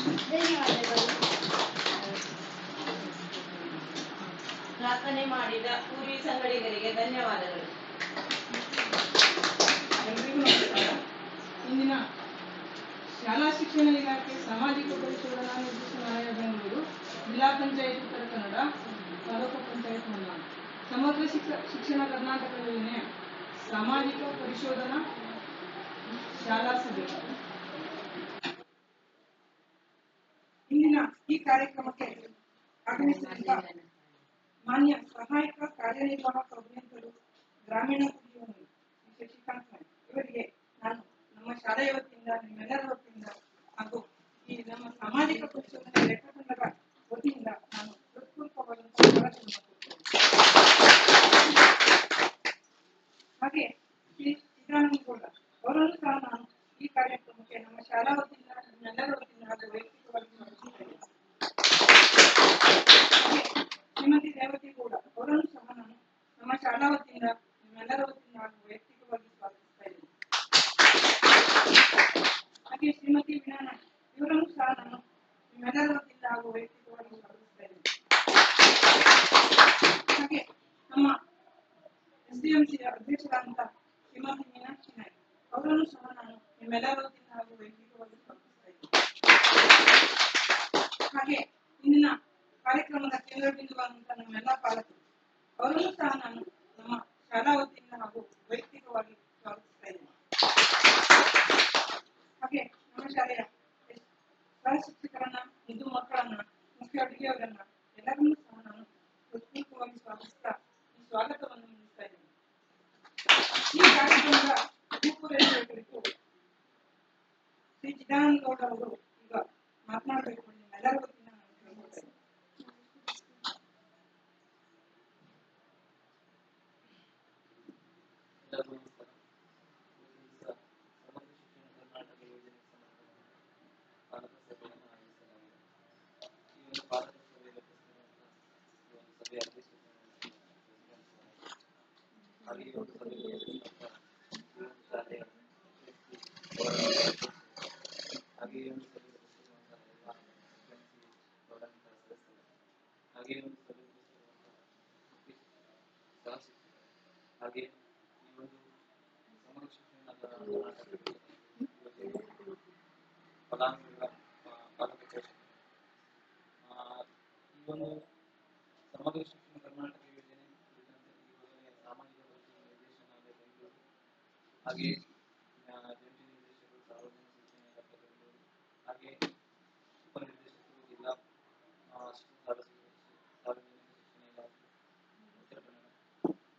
ಧನ್ಯವಾದಗಳು. ಪ್ರಾರ್ಥನೆ ಮಾಡಿದ ಪೂರ್ವಿ ಸಂಗಡಿಗರಿಗೆ ಧನ್ಯವಾದಗಳು. ಎಲ್ರಿಗೂ ನಮಸ್ಕಾರ. ಇಂದಿನ ಶಾಲಾ ಶಿಕ್ಷಣ ಇಲಾಖೆ ಸಾಮಾಜಿಕ ಪರಿಶೋಧನಾ ನಿರ್ದೇಶನಾಲಯ ಬೆಂಗಳೂರು, ಜಿಲ್ಲಾ ಪಂಚಾಯತ್ ಉತ್ತರ ಕನ್ನಡ, ತಾಲೂಕು ಪಂಚಾಯತ್ ಮಲ್ನಾಡು, ಸಮಗ್ರ ಶಿಕ್ಷಣ ಕರ್ನಾಟಕ ಯೋಜನೆಯ ಸಾಮಾಜಿಕ ಪರಿಶೋಧನಾ ಶಾಲಾ ಸಭೆ. ಇಂದಿನ ಈ ಕಾರ್ಯಕ್ರಮಕ್ಕೆ ಆಗಮಿಸಿದಂತ ಮಾನ್ಯ ಸಹಾಯಕ ಕಾರ್ಯನಿರ್ವಾಹಕ ಅಭಿಯಂತರು ಗ್ರಾಮೀಣ ಕುಡಿಯುವ ನೀರು ಶಶಿಕಾಂತ್ ನಾಯ್ಕ ಇವರಿಗೆ ನಾನು ನಮ್ಮ ಶಾಲೆಯ ವತಿಯಿಂದ, ನಿಮ್ಮೆಲ್ಲರ ವತಿಯಿಂದ ಹಾಗೂ ಈ ನಮ್ಮ ಸಾಮಾಜಿಕ ಪರಿಶೋಧನೆ ಲೆಕ್ಕತಂಡದ ವತಿಯಿಂದ ನಾನು ಹೃತ್ಪೂರ್ವಕವಾದಂತಹ ಸ್ವಾಗತವನ್ನು ಹಾಗೆ ಶ್ರೀ ಸಿದ್ದರಾಮೇಗೌಡ ಅವರನ್ನು ಸಹ ನಾನು ಈ ಕಾರ್ಯಕ್ರಮಕ್ಕೆ ನಮ್ಮ ಶಾಲಾ ವತಿಯಿಂದ, ನಿಮ್ಮೆಲ್ಲರ ವತಿಯಿಂದ ಹಾಗೂ ವೈಯಕ್ತಿಕವಾಗಿ ಸ್ವಾಗತಿಸುತ್ತೇನೆ. ಶ್ರೀಮತಿ ರೇವತಿಗೌಡ ಅವರನ್ನು ಸಹ ನಾನು ನಮ್ಮ ಶಾಲಾ ವತಿಯಿಂದ, ನಿಮ್ಮೆಲ್ಲರ ವತಿಯಿಂದ ಹಾಗೂ ವೈಯಕ್ತಿಕವಾಗಿ ಸ್ವಾಗತಿಸ್ತಾ ಇದ್ದೇನೆ. ಹಾಗೆ ಶ್ರೀಮತಿ ವೀಣಾ ನಾಯ್ಕ ಇವರನ್ನು ಸಹ ನಾನು ನಿಮ್ಮೆಲ್ಲರ ವತಿಯಿಂದ ಹಾಗೂ ವೈಯಕ್ತಿಕವಾಗಿ ಸ್ವಾಗತಿಸ್ತಾ ಇದ್ದೇನೆ. ಹಾಗೆ ನಮ್ಮ SDMC ಅಧ್ಯಕ್ಷರಾದಂತಹ ಶ್ರೀಮತಿ ಮೀನಾಕ್ಷಿ ನಾಯ್ಕ ಅವರನ್ನು ಸಹ ನಾನು ನಿಮ್ಮೆಲ್ಲರ ವತಿಯಿಂದ ಹಾಗೂ ವೈಯಕ್ತಿಕವಾಗಿ ಸ್ವಾಗತಿಸ್ತಾ ಇದ್ದೇನೆ. ಹಾಗೆ ಇಂದಿನ ಕಾರ್ಯಕ್ರಮದ ಕೇಂದ್ರ ಬಿಂದುವಾದಂತಹ ನಮ್ಮೆಲ್ಲ ಪಾಲಕರು ಅವರನ್ನು ಸಹ ನಾನು ನಮ್ಮ ಶಾಲಾ ವತಿಯಿಂದ ಹಾಗೂ ವೈಯಕ್ತಿಕವಾಗಿ ಸ್ವಾಗತಿಸ್ತಾ ಇದ್ದೇನೆ. ಹಾಗೆ ನಮ್ಮ ಶಾಲೆಯ ಸಹ ಶಿಕ್ಷಕರನ್ನ, ಮುದ್ದು ಮಕ್ಕಳನ್ನ, ಮುಖ್ಯ ಅಡುಗೆಯವರನ್ನ ಎಲ್ಲರನ್ನೂ ಸಹ ನಾನು ಹೃತ್ಪೂರ್ವಕವಾಗಿ ಸ್ವಾಗತಿಸ್ತಾ ಈ ಸ್ವಾಗತವನ್ನು ನೀಡ್ತಾ ಇದ್ದೇನೆ. ಈ ಕಾರ್ಯಕ್ರಮದ ರೂಪುರೇಷೆಯ ಕುರಿತು ಶ್ರೀ ಚಿದಾನಂದಗೌಡ ಅವರು ಈಗ ಮಾತನಾಡಬೇಕು. ನಿಮ್ಮೆಲ್ಲರ ವತಿಯಿಂದ ನಾನು ಕೇಳ್ಕೊಳ್ತೇನೆ. ಹಾಗೆ ಈ ಒಂದು ಸಮಗ್ರ ಶಿಕ್ಷಣ ಫಲಾನುಭವಿಗಳ ಪಾಲಕ ಈ ಒಂದು ಸಮಗ್ರ ಶಿಕ್ಷಣ ಕರ್ನಾಟಕ ಯೋಜನೆ ಕುರಿತಂತೆ ಈ ಯೋಜನೆಯ ಸಾಮಾಜಿಕ ಪರಿಶೀಲನಾ ನಿರ್ದೇಶನಾಲಯ ಬೆಂಗಳೂರು ಹಾಗೆ ಜಂಟಿ ನಿರ್ದೇಶಕರು ಸಾರ್ವಜನಿಕ ಶಿಕ್ಷಣ ಇಲಾಖೆ ಬೆಂಗಳೂರು ಹಾಗೆ ಉಪನಿರ್ದೇಶಕರು ಜಿಲ್ಲಾ ಸಾರ್ವಜನಿಕ ಶಿಕ್ಷಣ ಇಲಾಖೆ ಉತ್ತರ ಕನ್ನಡ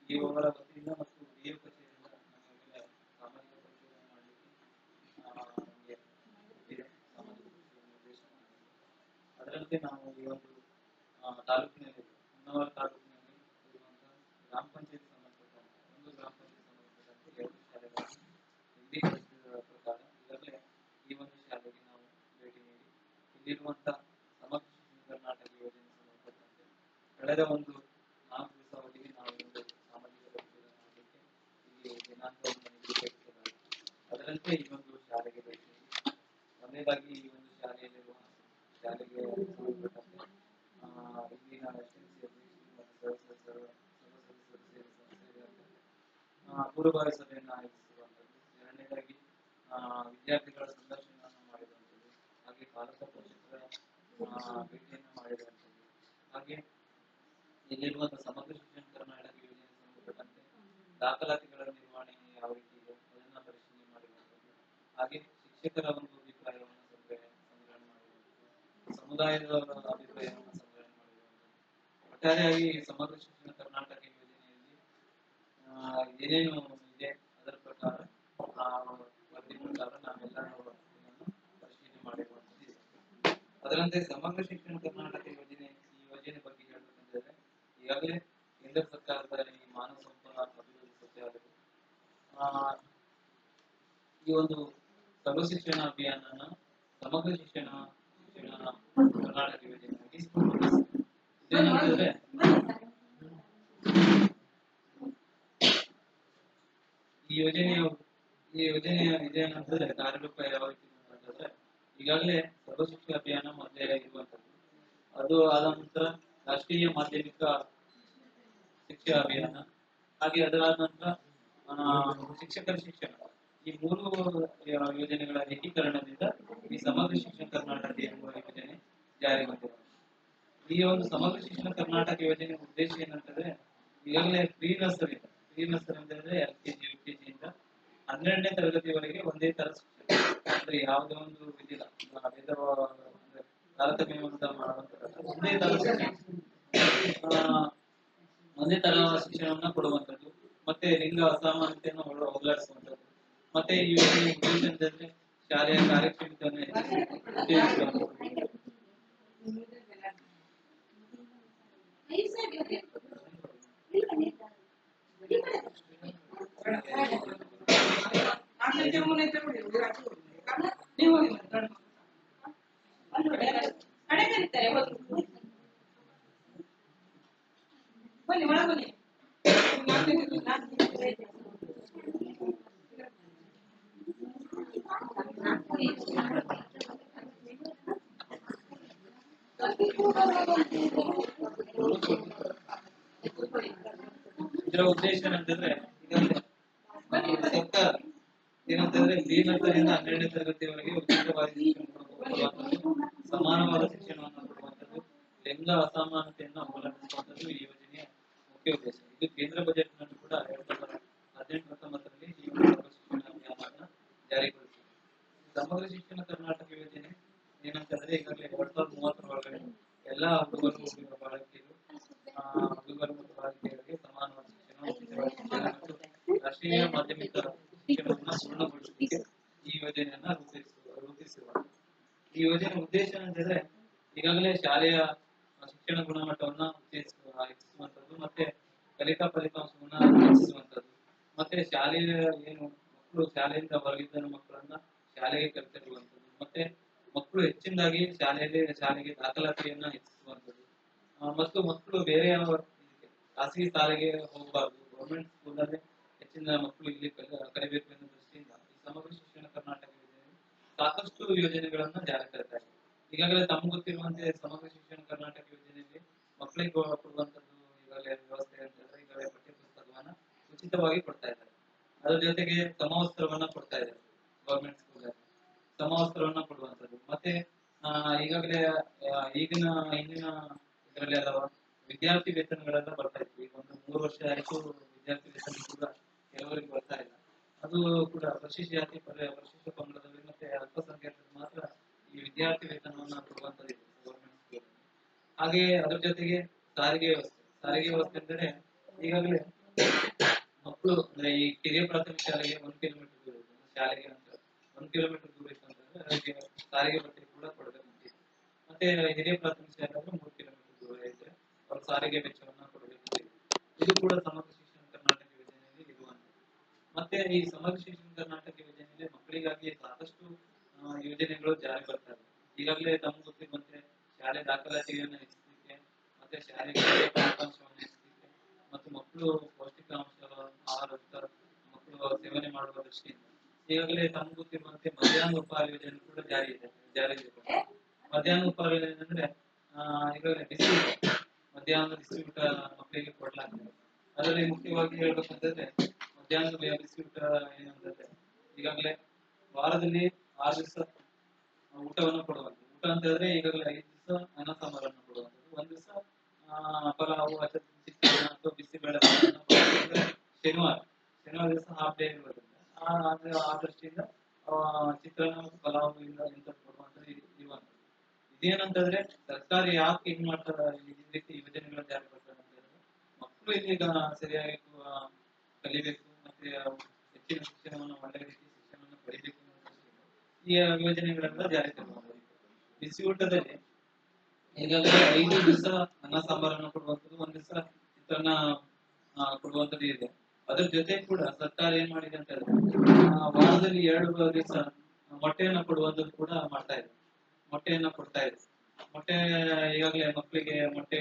ಇವರ ವತಿಯಿಂದ ಮತ್ತು ಡಿಒ ಕಚೇರಿಯಿಂದ ನಮಗೆ ಸಾಮಾಜಿಕ ಪರಿಶೋಧನೆ ಮಾಡಲಿಕ್ಕೆ ನಮಗೆ ಇದೆ ಸಾಮಾಜಿಕ ಪರಿಶೋಧನೆ ನಿರ್ದೇಶನ. ಅದರಂತೆ ನಾವು ಈ ಒಂದು ತಾಲೂಕಿನಲ್ಲಿ ಹೊನ್ನಾವರ ತಾಲೂಕಿನಲ್ಲಿ ಇರುವಂತಹ ಗ್ರಾಮ ಪಂಚಾಯತ್ ಸಂಬಂಧಪಟ್ಟಂತೆ ಒಂದು ಗ್ರಾಮ ಪಂಚಾಯತ್ ಸಂಬಂಧಪಟ್ಟಂತೆ 2 ಶಾಲೆಗಳನ್ನು ನಿರ್ದೇಶಿಸಿದ ಪ್ರಕಾರ ಈಗಾಗಲೇ ಈ ಒಂದು ಶಾಲೆಗೆ ನಾವು ಭೇಟಿ ನೀಡಿ ಇಲ್ಲಿರುವಂತಹ ಸಮಗ್ರ ಶಿಕ್ಷಣ ಕರ್ನಾಟಕ ಯೋಜನೆ ಸಂಬಂಧಪಟ್ಟಂತೆ ಕಳೆದ ಒಂದು 4 ದಿವಸ ಅವಧಿಗೆ ನಾವು ಒಂದು ಸಾಮಾಜಿಕ ಪರಿಶೋಧನೆ ಮಾಡಲಿಕ್ಕೆ ಇಲ್ಲಿ ದಿನಾಂಕವನ್ನು ನಿಗದಿಪಡಿಸಲಾಗಿದೆ. ಅದರಂತೆ ಈ ಒಂದು ಶಾಲೆಗೆ ಭೇಟಿ ನೀಡಿ ಒಂದನೇದಾಗಿ ಈ ಒಂದು ಶಾಲೆಗೆ ಸಂಬಂಧಪಟ್ಟಂತೆ ಇಲ್ಲಿನ SDMC ಮತ್ತು ಸದಸ್ಯರು ಸೇರಿದಂತೆ ಪೂರ್ವಭಾವಿ ಸಭೆಯನ್ನು ಆಯೋಜಿಸಿರುವಂಥದ್ದು. ಎರಡನೇದಾಗಿ ವಿದ್ಯಾರ್ಥಿಗಳ ಸಂದರ್ಶನವನ್ನು ಮಾಡಿರುವಂಥದ್ದು, ಹಾಗೆ ಪಾಲಕ ಪೋಷಕರ ಭೇಟಿಯನ್ನು ಮಾಡಿರುವಂಥದ್ದು, ಹಾಗೆ ಇಲ್ಲಿರುವಂತಹ ಸಮಗ್ರ ಶಿಕ್ಷಣ ಕರ್ನಾಟಕ ಯೋಜನೆ ಸಂಬಂಧಪಟ್ಟಂತೆ ದಾಖಲಾತಿಗಳ ನಿರ್ವಹಣೆ ಯಾವ ರೀತಿ ಇದೆ ಅದನ್ನ ಪರಿಶೀಲನೆ ಮಾಡಿರುವಂಥದ್ದು, ಹಾಗೆ ಶಿಕ್ಷಕರ ಒಂದು ಅಭಿಪ್ರಾಯವನ್ನು ಸಂಗ್ರಹಣೆ ಮಾಡಿರುವಂಥದ್ದು, ಸಮುದಾಯದವರ ಅಭಿಪ್ರಾಯವನ್ನು ಸಂಗ್ರಹಣೆ ಮಾಡಿರುವಂಥದ್ದು. ಒಟ್ಟಾರೆಯಾಗಿ ಸಮಗ್ರ ಶಿಕ್ಷಣ ಕರ್ನಾಟಕ ಯೋಜನೆಯಲ್ಲಿ ಏನೇನು ಇದೆ ಅದರ ಪ್ರಕಾರ ವರದಿ ಪ್ರಕಾರ ನಾವೆಲ್ಲರೂ ಪರಿಶೀಲನೆ ಮಾಡಿರುವಂಥದ್ದು ಇದೆ. ಅದರಂತೆ ಸಮಗ್ರ ಶಿಕ್ಷಣ ಕರ್ನಾಟಕ ಯೋಜನೆ ಈ ಯೋಜನೆ ಬಗ್ಗೆ ಹೇಳಬೇಕಂದ್ರೆ ಈಗಾಗಲೇ ಕೇಂದ್ರ ಸರ್ಕಾರದ ಈ ಮಾನವ ಸಂಪನ್ಮೂಲ ಅಭಿವೃದ್ಧಿ ಸಚಿವಾಲಯವು ಈ ಒಂದು ಸರ್ವ ಶಿಕ್ಷಣ ಅಭಿಯಾನನ ಸಮಗ್ರ ಶಿಕ್ಷಣ ಕರ್ನಾಟಕ ಯೋಜನೆಯಾಗಿ ಇದೇನಂತಂದ್ರೆ ಈ ಯೋಜನೆಯ ಇದೇನಂತಂದ್ರೆ ಕಾರ್ಯರೂಪ ಯಾವ ರೀತಿ ಅಂತಂದ್ರೆ ಈಗಾಗಲೇ ಸರ್ವಶಿಕ್ಷಣ ಅಭಿಯಾನ ಮೊದಲೇ ಇರುವಂತದ್ದು. ಅದು ಆದ ನಂತರ ರಾಷ್ಟ್ರೀಯ ಮಾಧ್ಯಮಿಕ ಶಿಕ್ಷಾ ಅಭಿಯಾನ, ಹಾಗೆ ಅದರಾದ ನಂತರ ಶಿಕ್ಷಕರ ಶಿಕ್ಷಣ, ಈ ಮೂರು ಯೋಜನೆಗಳ ಏಕೀಕರಣದಿಂದ ಈ ಸಮಗ್ರ ಶಿಕ್ಷಣ ಕರ್ನಾಟಕ ಎಂಬ ಯೋಜನೆ ಜಾರಿ ಬಂದಿದೆ. ಈ ಒಂದು ಸಮಗ್ರ ಶಿಕ್ಷಣ ಕರ್ನಾಟಕ ಯೋಜನೆ ಉದ್ದೇಶ ಏನಂತಂದ್ರೆ, ಈಗಾಗಲೇ ಪ್ರೀ ನರ್ಸರಿ ಅಂತಂದ್ರೆ LKG UKG ಇಂದ 12ನೇ ತರಗತಿವರೆಗೆ ಒಂದೇ ತರ ಶಿಕ್ಷಣ, ಅಂದ್ರೆ ಯಾವುದೇ ಒಂದು ಇದಿಲ್ಲ, ಅಂದ್ರೆ ತಾರತಮ್ಯವನ್ನು ಮಾಡುವಂತದ್ದಲ್ಲ, ಒಂದೇ ತರ ಶಿಕ್ಷಣವನ್ನ ಕೊಡುವಂತದ್ದು, ಮತ್ತೆ ಲಿಂಗ ಅಸಮಾನತೆಯನ್ನು ಹೋಗಲಾಡಿಸುವಂತದ್ದು, ಮತ್ತೆ ಈ ಯೋಜನೆ ಉದ್ದೇಶ ಅಂತಂದ್ರೆ ಶಾಲೆಯ ಕಾರ್ಯಕ್ಷಮತೆಯನ್ನು ಹೆಚ್ಚಿಸುವಂತದ್ದು. ನೀವು ಹೋಗಿ ಮಾತಾಡಿ. ಕಡೆ ಕರೀತಾರೆ, ಹೋಗಿ ಬನ್ನಿ ಒಳ ಬನ್ನಿ. ಇದರ ಉದ್ದೇಶ ಏನಂತಂದ್ರೆ, ಸರ್ಕಾರ ಏನಂತಂದ್ರೆ ಪ್ರೀ ನರ್ಸರಿಯಿಂದ 12ನೇ ತರಗತಿವರೆಗೆ ಉಚಿತವಾಗಿ ಶಿಕ್ಷಣ ಕೊಡುವಂಥದ್ದು, ಸಮಾನವಾದ ಶಿಕ್ಷಣವನ್ನು ಕೊಡುವಂಥದ್ದು, ಲಿಂಗ ಅಸಮಾನತೆಯನ್ನು ಹೋಗಲಾಡಿಸುವಂಥದ್ದು ಈ ಯೋಜನೆಯ ಮುಖ್ಯ ಉದ್ದೇಶ. ಇದು ಕೇಂದ್ರ ಬಜೆಟ್ ನಲ್ಲಿ ಕೂಡ 2018-19ರಲ್ಲಿ ಈ ಸಮಗ್ರ ಶಿಕ್ಷಣ ಅಭಿಯಾನವನ್ನು ಜಾರಿಗೊಳಿಸಿದೆ. ಸಮಗ್ರ ಶಿಕ್ಷಣ ಕರ್ನಾಟಕ ಯೋಜನೆ ಏನಂತಂದ್ರೆ, ಈಗಾಗಲೇ 2030 ಒಳಗಡೆ ಎಲ್ಲಾ ಹುಡುಗರು ಹುಡುಗರು ಮತ್ತು ಬಾಲಕಿಯರಿಗೆ ಸಮಾನವಾದ ಶಿಕ್ಷಣ, ಉಚಿತವಾದ ಶಿಕ್ಷಣ ಮತ್ತು ರಾಷ್ಟ್ರೀಯ ಮಾಧ್ಯಮಿಕ ಶಿಕ್ಷಣವನ್ನು ಪೂರ್ಣಗೊಳಿಸಲಿಕ್ಕೆ ಈ ಯೋಜನೆಯನ್ನ ರೂಪಿಸಿರುವ. ಈ ಯೋಜನೆ ಉದ್ದೇಶ ಅಂತಂದ್ರೆ, ಈಗಾಗಲೇ ಶಾಲೆಯ ಶಿಕ್ಷಣ ಗುಣಮಟ್ಟವನ್ನ ಹೆಚ್ಚಿಸುವಂತದ್ದು, ಮತ್ತೆ ಕಲಿಕಾ ಫಲಿತಾಂಶವನ್ನ ಹೆಚ್ಚಿಸುವಂತದ್ದು, ಮತ್ತೆ ಶಾಲೆಯ ಏನು ಮಕ್ಕಳು ಶಾಲೆಯಿಂದ ಹೊರಗಿದ್ದ ಮಕ್ಕಳನ್ನ ಶಾಲೆಗೆ ಕರೆತರುವಂತದ್ದು, ಮತ್ತೆ ಮಕ್ಕಳು ಹೆಚ್ಚಿನದಾಗಿ ಶಾಲೆಗೆ ದಾಖಲಾತಿಯನ್ನ ಹೆಚ್ಚಿಸುವಂತದ್ದು, ಮತ್ತು ಮಕ್ಕಳು ಬೇರೆ ಖಾಸಗಿ ಶಾಲೆಗೆ ಹೋಗಬಾರ್ದು, ಗೌರ್ಮೆಂಟ್ ಸ್ಕೂಲಲ್ಲೇ ಹೆಚ್ಚಿನ ಮಕ್ಕಳು ಇಲ್ಲಿ ಕಲಿಬೇಕು ಎನ್ನುವ ದೃಷ್ಟಿಯಿಂದ ಈ ಸಮಗ್ರ ಶಿಕ್ಷಣ ಕರ್ನಾಟಕ ಯೋಜನೆ ಸಾಕಷ್ಟು ಯೋಜನೆಗಳನ್ನ ಜಾರಿ ತರ್ತಾ ಇದೆ. ಈಗಾಗಲೇ ತಮ್ಗೆ ಗೊತ್ತಿರುವಂತೆ ಸಮಗ್ರ ಶಿಕ್ಷಣ ಕರ್ನಾಟಕ ಯೋಜನೆಯಲ್ಲಿ ಮಕ್ಕಳಿಗೆ ಕೊಡುವಂತದ್ದು ಈಗಾಗಲೇ ವ್ಯವಸ್ಥೆ ಅಂತಂದ್ರೆ, ಈಗಾಗಲೇ ಪಠ್ಯ ಪುಸ್ತಕವನ್ನ ಉಚಿತವಾಗಿ ಕೊಡ್ತಾ ಇದ್ದಾರೆ. ಅದರ ಜೊತೆಗೆ ಸಮವಸ್ತ್ರವನ್ನ ಕೊಡ್ತಾ ಇದ್ದಾರೆ ಗೌರ್ಮೆಂಟ್ ಸ್ಕೂಲ್ ಅಲ್ಲಿ, ಸಮವಸ್ತ್ರವನ್ನ ಕೊಡುವಂತದ್ದು, ಮತ್ತೆ ಈಗಾಗಲೇ ಹಿಂದಿನ ಇದರಲ್ಲಿ ಅಲ್ಲವ ವಿದ್ಯಾರ್ಥಿ ವೇತನಗಳೆಲ್ಲ ಬರ್ತಾ ಇತ್ತು. ಈಗ ಒಂದು 3 ವರ್ಷ ಆಯ್ತು ವಿದ್ಯಾರ್ಥಿ ವೇತನ ಕೂಡ ಕೆಲವರಿಗೆ ಬರ್ತಾ ಇಲ್ಲ. ಅದು ಕೂಡ ಪರಿಶಿಷ್ಟ ಜಾತಿ, ಪರಿಶಿಷ್ಟ ಪಂಗಡದಲ್ಲಿ ಮತ್ತೆ ಅಲ್ಪಸಂಖ್ಯಾತರಿಗೆ ಮಾತ್ರ ಈ ವಿದ್ಯಾರ್ಥಿ ವೇತನವನ್ನ ಕೊಡುವಂತದ್ದು ಗೌರ್ಮೆಂಟ್ ಸ್ಕೂಲ್. ಹಾಗೆ ಅದ್ರ ಜೊತೆಗೆ ಸಾರಿಗೆ ವ್ಯವಸ್ಥೆ ಅಂದರೆ, ಈಗಾಗಲೇ ಮಕ್ಕಳು ಅಂದ್ರೆ ಈ ಕಿರಿಯ ಪ್ರಾಥಮಿಕ ಶಾಲೆಗೆ 1 ಕಿಲೋಮೀಟರ್ ದೂರ ಇದೆ, ಶಾಲೆಗೆ ಅಂತ 1 ಕಿಲೋಮೀಟರ್ ದೂರ ಇತ್ತು ಅಂತಂದ್ರೆ ಅದಕ್ಕೆ ಸಾರಿಗೆ ಭತ್ಯೆ ಕೂಡ ಕೊಡಬೇಕಂತ. ಮತ್ತೆ ಹಿರಿಯ ಪ್ರಾಥಮಿಕ ಶಾಲೆ 3 ಕಿಲೋಮೀಟರ್ ದೂರ ಇದ್ರೆ ಅವ್ರ ಸಾರಿಗೆ ವೆಚ್ಚವನ್ನ ಕೊಡಬೇಕಂತ. ಇದು ಕೂಡ ಸಮಗ್ರ ಶಿಕ್ಷಣ ಕರ್ನಾಟಕ ಯೋಜನೆಯಲ್ಲಿ ಇರುವಂತೆ. ಮತ್ತೆ ಈ ಸಮಗ್ರ ಶಿಕ್ಷಣ ಕರ್ನಾಟಕ ಯೋಜನೆಯಲ್ಲಿ ಮಕ್ಕಳಿಗಾಗಿ ಸಾಕಷ್ಟು ಯೋಜನೆಗಳು ಜಾರಿ ಬರ್ತಾ ಇದೆ. ಈಗಾಗಲೇ ತಮ್ಗೆ ಗೊತ್ತಿರುವಂತೆ ಶಾಲೆ ದಾಖಲಾತಿಯನ್ನು ಹೆಚ್ಚಿಸಲಿಕ್ಕೆ, ಮತ್ತೆ ಶಾಲೆಗೆ ಫಲಿತಾಂಶವನ್ನು ಹೆಚ್ಚಿಸಲಿಕ್ಕೆ, ಮತ್ತು ಮಕ್ಕಳು ಪೌಷ್ಟಿಕಾಂಶ ಆಹಾರಯುಕ್ತ ಮಕ್ಕಳು ಸೇವನೆ ಮಾಡುವ ದೃಷ್ಟಿಯಿಂದ ಈಗಾಗಲೇ ತಮ್ಗೆ ಗೊತ್ತಿರುವಂತೆ ಮಧ್ಯಾಹ್ನ ಉಪಹಾರ ಯೋಜನೆ ಕೂಡ ಜಾರಿಯಿದೆ. ಮಧ್ಯಾಹ್ನ ಉಪಹಾರ ಯೋಜನೆ ಅಂದ್ರೆ ಈಗಾಗಲೇ ಮಧ್ಯಾಹ್ನದ ಬಿಸಿ ಊಟ ಮಕ್ಕಳಿಗೆ ಕೊಡ್ಲಾಗ್ತದೆ. ಅದರಲ್ಲಿ ಮುಖ್ಯವಾಗಿ ಹೇಳ್ಬೇಕಂತಂದ್ರೆ ಮಧ್ಯಾಹ್ನದ ಬಿಸಿ ಊಟ ಏನಂತಂದ್ರೆ, ಈಗಾಗಲೇ ವಾರದಲ್ಲಿ 6 ದಿವಸ ಊಟವನ್ನು ಕೊಡುವಂಥದ್ದು. ಊಟ ಅಂತ ಹೇಳಿದ್ರೆ ಈಗಾಗಲೇ 5 ದಿವಸ ಅನ್ನ ಸಾಂಬಾರನ್ನು ಕೊಡುವಂಥದ್ದು, 1 ದಿವಸ ಪಲಾವು ಚಿತ್ರಾನ್ನ ಅಥವಾ ಬಿಸಿಬೇಳೆ ಶನಿವಾರ ದಿವಸ ಹಾಫ್ ಡೇ ಇರೋದ್ರಿಂದ ಆ ದೃಷ್ಟಿಯಿಂದ ಚಿತ್ರಾನ್ನ ಮತ್ತು ಪಲಾವು ಇಂಥದ್ದು ಕೊಡುವಂಥದ್ದು ಇರುವಂಥದ್ದು. ಇದೇನಂತಂದ್ರೆ ಸರ್ಕಾರ ಯಾಕೆ ಹಿಂಗ್ ಮಾಡ್ತಾರೆ, ಈ ರೀತಿ ಯೋಜನೆಗಳ ಜಾರಿ ಬರ್ತಾರೆ ಅಂತ ಹೇಳಿದ್ರೆ, ಮಕ್ಕಳು ಇಲ್ಲಿ ಸರಿಯಾಗಿ ಕಲಿಬೇಕು, ಮತ್ತೆ ಹೆಚ್ಚಿನ ಶಿಕ್ಷಣವನ್ನು ಒಳ್ಳೆಯ ರೀತಿ ಶಿಕ್ಷಣವನ್ನು ಪಡಿಬೇಕು ಅನ್ನೋ ಈ ಯೋಜನೆಗಳೆಲ್ಲ ಜಾರಿ ತರುವಂಥದ್ದು. ಬಿಸಿ ಊಟದಲ್ಲಿ ಈಗಾಗಲೇ 5 ದಿವಸ ಅನ್ನ ಸಾಂಬಾರನ್ನು ಕೊಡುವಂಥದ್ದು, 1 ದಿವಸ ಚಿತ್ರಾನ್ನ ಕೊಡುವಂಥದ್ದು ಇದೆ. ಅದ್ರ ಜೊತೆ ಕೂಡ ಸರ್ಕಾರ ಏನ್ ಮಾಡಿದೆ ಅಂತ ಹೇಳಿದ್ರೆ, ವಾರದಲ್ಲಿ 2 ದಿವಸ ಮೊಟ್ಟೆಯನ್ನು ಕೊಡುವಂಥದ್ದು ಕೂಡ ಮಾಡ್ತಾ ಇದೆ. ಮೊಟ್ಟೆಯನ್ನ ಕೊಡ್ತಾ ಇದೆ. ಮೊಟ್ಟೆ ಈಗಾಗಲೇ ಮಕ್ಕಳಿಗೆ ಮೊಟ್ಟೆ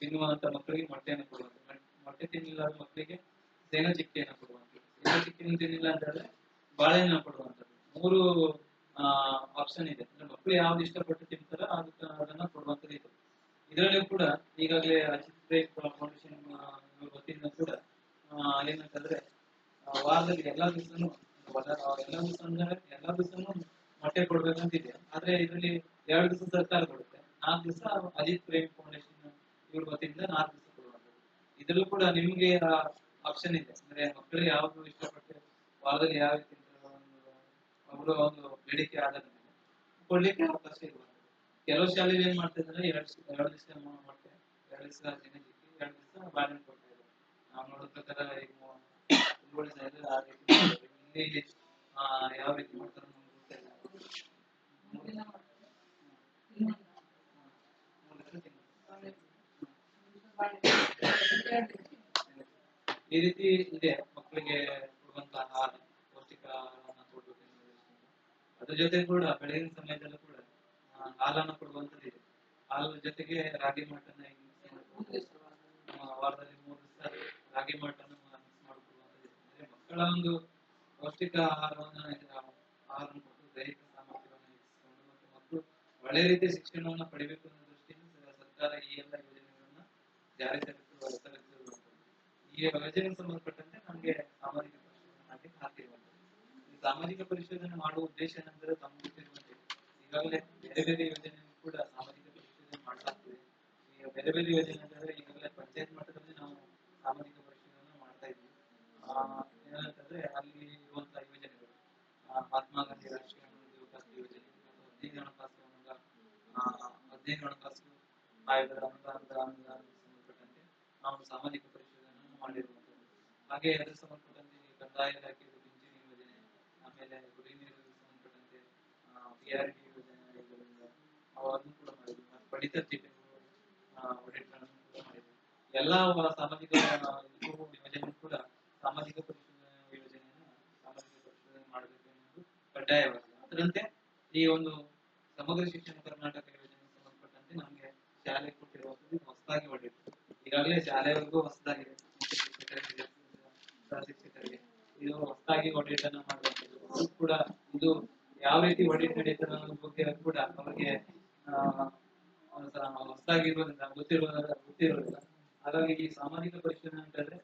ತಿನ್ನುವಂತ ಮಕ್ಕಳಿಗೆ ಮೊಟ್ಟೆಯನ್ನು ಕೊಡುವಂಥದ್ದು, ಮೊಟ್ಟೆ ತಿನ್ನಿಲ್ಲ ಮಕ್ಕಳಿಗೆ ಸೇನಾ ಚಿಕ್ಕಿಯನ್ನು ಕೊಡುವಂಥದ್ದು, ಸೇನಾ ಚಿಕ್ಕಿಯನ್ನು ತಿನ್ನಿಲ್ಲ ಅಂತ ಹೇಳಿದ್ರೆ ಬಾಳೆಹಣ್ಣು ಕೊಡುವಂಥದ್ದು. 3 ಆಪ್ಷನ್ ಇದೆ. ಅಂದ್ರೆ ಮಕ್ಕಳು ಯಾವ್ದು ಇಷ್ಟಪಟ್ಟು ತಿಂತಾರ ಅದನ್ನ ಕೊಡುವಂತದ್ದು ಇದೆ. ಇದರಲ್ಲಿ ಕೂಡ ಈಗಾಗಲೇ ಅಜಿತ್ ಬ್ರೇಕ್ ಫೌಂಡೇಶನ್ ವತಿಯಿಂದ ಕೂಡ ಏನಂತಂದ್ರೆ ವಾರದಲ್ಲಿ ಎಲ್ಲಾ ದಿವಸನು ಎಲ್ಲಾ ದಿವಸನು ಮೊಟ್ಟೆ ಕೊಡ್ಬೇಕಂತಿದೆ. ಆದ್ರೆ ಇದರಲ್ಲಿ 2 ದಿವಸ ಸರ್ಕಾರ ಕೊಡುತ್ತೆ, 4 ದಿವಸ ಅಜಿತ್ ಪ್ರೇಮ್ ಫೌಂಡೇಶನ್ ಇವ್ರ ವತಿಯಿಂದ 4 ದಿವಸ ಕೊಡುವಂಥದ್ದು. ಇದ್ರಲ್ಲೂ ಕೂಡ ನಿಮ್ಗೆ ಆಪ್ಷನ್ ಇದೆ. ಅಂದ್ರೆ ಮಕ್ಕಳು ಯಾವ್ದು ಇಷ್ಟಪಟ್ಟು ವಾರದಲ್ಲಿ ಯಾವ ರೀತಿ ಅವರು ಒಂದು ಬೇಡಿಕೆ ಆಧಾರದ ಮೇಲೆ ಕೊಡ್ಲಿಕ್ಕೆ ಅವಕಾಶ ಇರುವಂಥದ್ದು. ಕೆಲವು ಶಾಲೆಯಲ್ಲಿ ಏನ್ ಮಾಡ್ತಾ ಇದ್ದಾರೆ, 2 ದಿವಸ ಮೊಟ್ಟೆ, 2 ದಿವಸ ಜಿಲೇಬಿ, 2 ದಿವಸ ಬಾಳೆಹಣ್ಣು ಕೊಡ್ತಾ ಇದ್ದಾರೆ. ನಾವು ನೋಡೋ ಪ್ರಕಾರ ಈಗ ಆ ರೀತಿ ಮಾಡ್ತಾರೆ. ಇಲ್ಲಿ ಯಾವ ರೀತಿ ಮಾಡ್ತಾರೆ ನಮ್ಗೆ ಗೊತ್ತಿಲ್ಲ. ಈ ರೀತಿ ಇದೆ ಮಕ್ಕಳಿಗೆ ಕೊಡುವಂತ ಆಹಾರ, ಪೌಷ್ಟಿಕ ಆಹಾರವನ್ನ ಕೊಡಬೇಕು ಎನ್ನುವ ಉದ್ದೇಶದಿಂದ. ಅದ್ರ ಜೊತೆ ಕೂಡ ಬೆಳಗಿನ ಸಮಯದಲ್ಲೂ ಕೂಡ ಹಾಲನ್ನು ಕೊಡುವಂತದ್ದು ಇದೆ. ಹಾಲು ಜೊತೆಗೆ ರಾಗಿ ಮಾಟನ್ನ ವಾರದಲ್ಲಿ 3 ದಿವಸ ರಾಗಿ ಮಾಟನ್ನು ಮಿಕ್ಸ್ ಮಾಡಿಕೊಡುವಂತದ್ದು ಇದೆ. ಅಂದ್ರೆ ಮಕ್ಕಳ ಒಂದು ಪೌಷ್ಟಿಕ ಆಹಾರವನ್ನ ಕೊಟ್ಟು ದೈಹಿಕ ಸಾಮರ್ಥ್ಯವನ್ನು ಹೆಚ್ಚಿಸಿಕೊಂಡು ಮತ್ತು ಮಕ್ಕಳು ಒಳ್ಳೆ ರೀತಿಯ ಶಿಕ್ಷಣವನ್ನು ಪಡಿಬೇಕು ಅನ್ನೋ ದೃಷ್ಟಿಯಿಂದ ಸರ್ಕಾರ ಈ ಎಲ್ಲ ಯೋಜನೆಗಳನ್ನ ಜಾರಿ ತರುತ್ತಿರುವಂತದ್ದು. ಈ ಯೋಜನೆಗೆ ಸಂಬಂಧಪಟ್ಟಂತೆ ನಮಗೆ ಸಾಮಾಜಿಕ ಪರಿಶೋಧನೆ ಮಾಡಲಿಕ್ಕೆ ಹಾಕಿರುವಂತದ್ದು. ಈ ಸಾಮಾಜಿಕ ಪರಿಶೋಧನೆ ಮಾಡುವ ಉದ್ದೇಶ ಏನಂದ್ರೆ ತಮ್ಗೆ ಗೊತ್ತಿರುವಂತೆ ಈಗಾಗಲೇ ಬೇರೆ ಬೇರೆ ಯೋಜನೆ ಕೂಡ ಸಾಮಾಜಿಕ ಪರಿಶೋಧನೆ ಮಾಡಲಾಗ್ತದೆ. ಈಗ ಬೇರೆ ಬೇರೆ ಯೋಜನೆ ಅಂತಂದ್ರೆ ಈಗಾಗಲೇ ಪಂಚಾಯತ್ ಮಟ್ಟದಲ್ಲಿ ನಾವು ಸಾಮಾಜಿಕ ಪರಿಶೋಧನೆ ಮಾಡ್ತಾ ಇದ್ವಿ. ಏನಂತಂದ್ರೆ ಅಲ್ಲಿ ಇರುವಂತಹ ಯೋಜನೆಗಳು ಮಹಾತ್ಮ ಗಾಂಧಿ ರಾಷ್ಟ್ರೀಯ ಉದ್ಯೋಗ ಯೋಜನೆ ಮತ್ತು 15 ಹಣಕಾಸು ಆಯೋಗದ ಅನುದಾನಕ್ಕೆ ಸಂಬಂಧಪಟ್ಟಂತೆ ನಾವು ಸಾಮಾಜಿಕ ಪರಿಶೋಧನೆಯನ್ನು ಮಾಡಿರುವಂತದ್ದು. ಹಾಗೆ ಅದಕ್ಕೆ ಸಂಬಂಧಪಟ್ಟಂತೆ ಕಂದಾಯ ಇಲಾಖೆ ಪಿಂಚಣಿ ಯೋಜನೆ, ಆಮೇಲೆ ಕುಡಿ ನೀರಿಗೆ ಸಂಬಂಧಪಟ್ಟಂತೆ BRD ಯೋಜನೆಗಳಿಂದ ಅವನ್ನು ಕೂಡ ಮಾಡಿದ್ವಿ. ಮತ್ತು ಪಡಿತರ ಚೀಟಿಗಳು ಆಡಿಟ್ಗಳನ್ನು ಕೂಡ ಮಾಡಿದ್ವಿ. ಎಲ್ಲಾ ಸಾಮಾಜಿಕ ಯೋಜನೆ ಕೂಡ ಸಾಮಾಜಿಕ ಪರಿಶೋಧನೆ ಯೋಜನೆಯನ್ನು ಸಾಮಾಜಿಕ ಪರಿಶೋಧನೆ ಮಾಡಬೇಕು ಎನ್ನುವುದು ಕಡ್ಡಾಯವಾಗಿದೆ. ಅದರಂತೆ ಈ ಒಂದು ಸಮಗ್ರ ಶಿಕ್ಷಣ ಕರ್ನಾಟಕ ಯೋಜನೆಗೆ ಸಂಬಂಧಪಟ್ಟಂತೆ ನಮಗೆ ಶಾಲೆ ಕೊಟ್ಟಿರುವಂತದ್ದು ಹೊಸದಾಗಿ ಹೊಡೆಯಿತು. ಈಗಾಗಲೇ ಶಾಲೆವರೆಗೂ ಹೊಸದಾಗಿದೆ, ಶಿಕ್ಷಕರಿಗೆ ಇದು ಹೊಸದಾಗಿ ಒಡಿಟನ್ನು ಮಾಡುವಂಥದ್ದು ಕೂಡ. ಇದು ಯಾವ ರೀತಿ ಒಡಿಟ್ ನಡೀತದೆ ಅನ್ನೋದ್ರ ಬಗ್ಗೆ ಕೂಡ ಅವರಿಗೆ ಹೊಸದಾಗಿರುವುದರಿಂದ ಗೊತ್ತಿರೋದಿಲ್ಲ. ಹಾಗಾಗಿ ಈ ಸಾಮಾಜಿಕ ಪರಿಶೋಧನೆ ಅಂತಂದ್ರೆ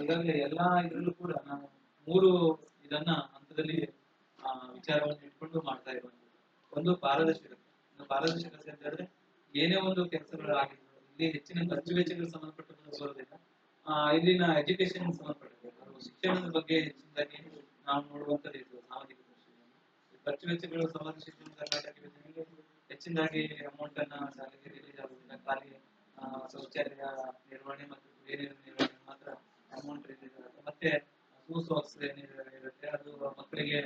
ಈಗಾಗಲೇ ಎಲ್ಲಾ ಇದರಲ್ಲೂ ಕೂಡ ನಾವು 3 ಇದನ್ನ ಹಂತದಲ್ಲಿ ವಿಚಾರವನ್ನು ಇಟ್ಕೊಂಡು ಮಾಡ್ತಾ ಇರುವಂತದ್ದು. ಒಂದು ಪಾರದರ್ಶಕತೆ ಅಂತಂದ್ರೆ ಏನೇ ಒಂದು ಕೆಲಸಗಳು ಆಗಿದ್ರು ಇಲ್ಲಿ ಹೆಚ್ಚಿನ ಖರ್ಚು ವೆಚ್ಚಗಳಿಗೆ ಸಂಬಂಧಪಟ್ಟದ್ದು ಬರೋದಿಲ್ಲ. ಇಲ್ಲಿನ ಎಜುಕೇಶನ್ ಸಂಬಂಧಪಟ್ಟಿದೆ ಶಿಕ್ಷಣದ ಬಗ್ಗೆ ಹೆಚ್ಚಿನದಾಗಿ ನಾವು ನೋಡುವಂತದ್ದು ಇದು ಸಾಮಾಜಿಕ ಪರಿಶೋಧನೆ. ಖರ್ಚು ವೆಚ್ಚಗಳು ಸಮಾಜ ಶಿಕ್ಷಣ ಕರ್ನಾಟಕ ಯೋಜನೆಗೆ ಹೆಚ್ಚಿನದಾಗಿ ಅಮೌಂಟ್ ಅನ್ನ ಶಾಲೆಗೆ ರಿಲೀಸ್ ಆಗುವುದಿಲ್ಲ. ಖಾಲಿ ಶೌಚಾಲಯ ನಿರ್ವಹಣೆ ಮತ್ತು ಕುಡಿಯ ನೀರಿನ ನಿರ್ವಹಣೆ ಮಾತ್ರ ಅಮೌಂಟ್ ರಿಲೀಸ್ ಆಗುತ್ತೆ. ಮತ್ತೆ ಸೂಸಾಕ್ಸ್ ಏನಿರುತ್ತೆ ಅದು ಮಕ್ಕಳಿಗೆ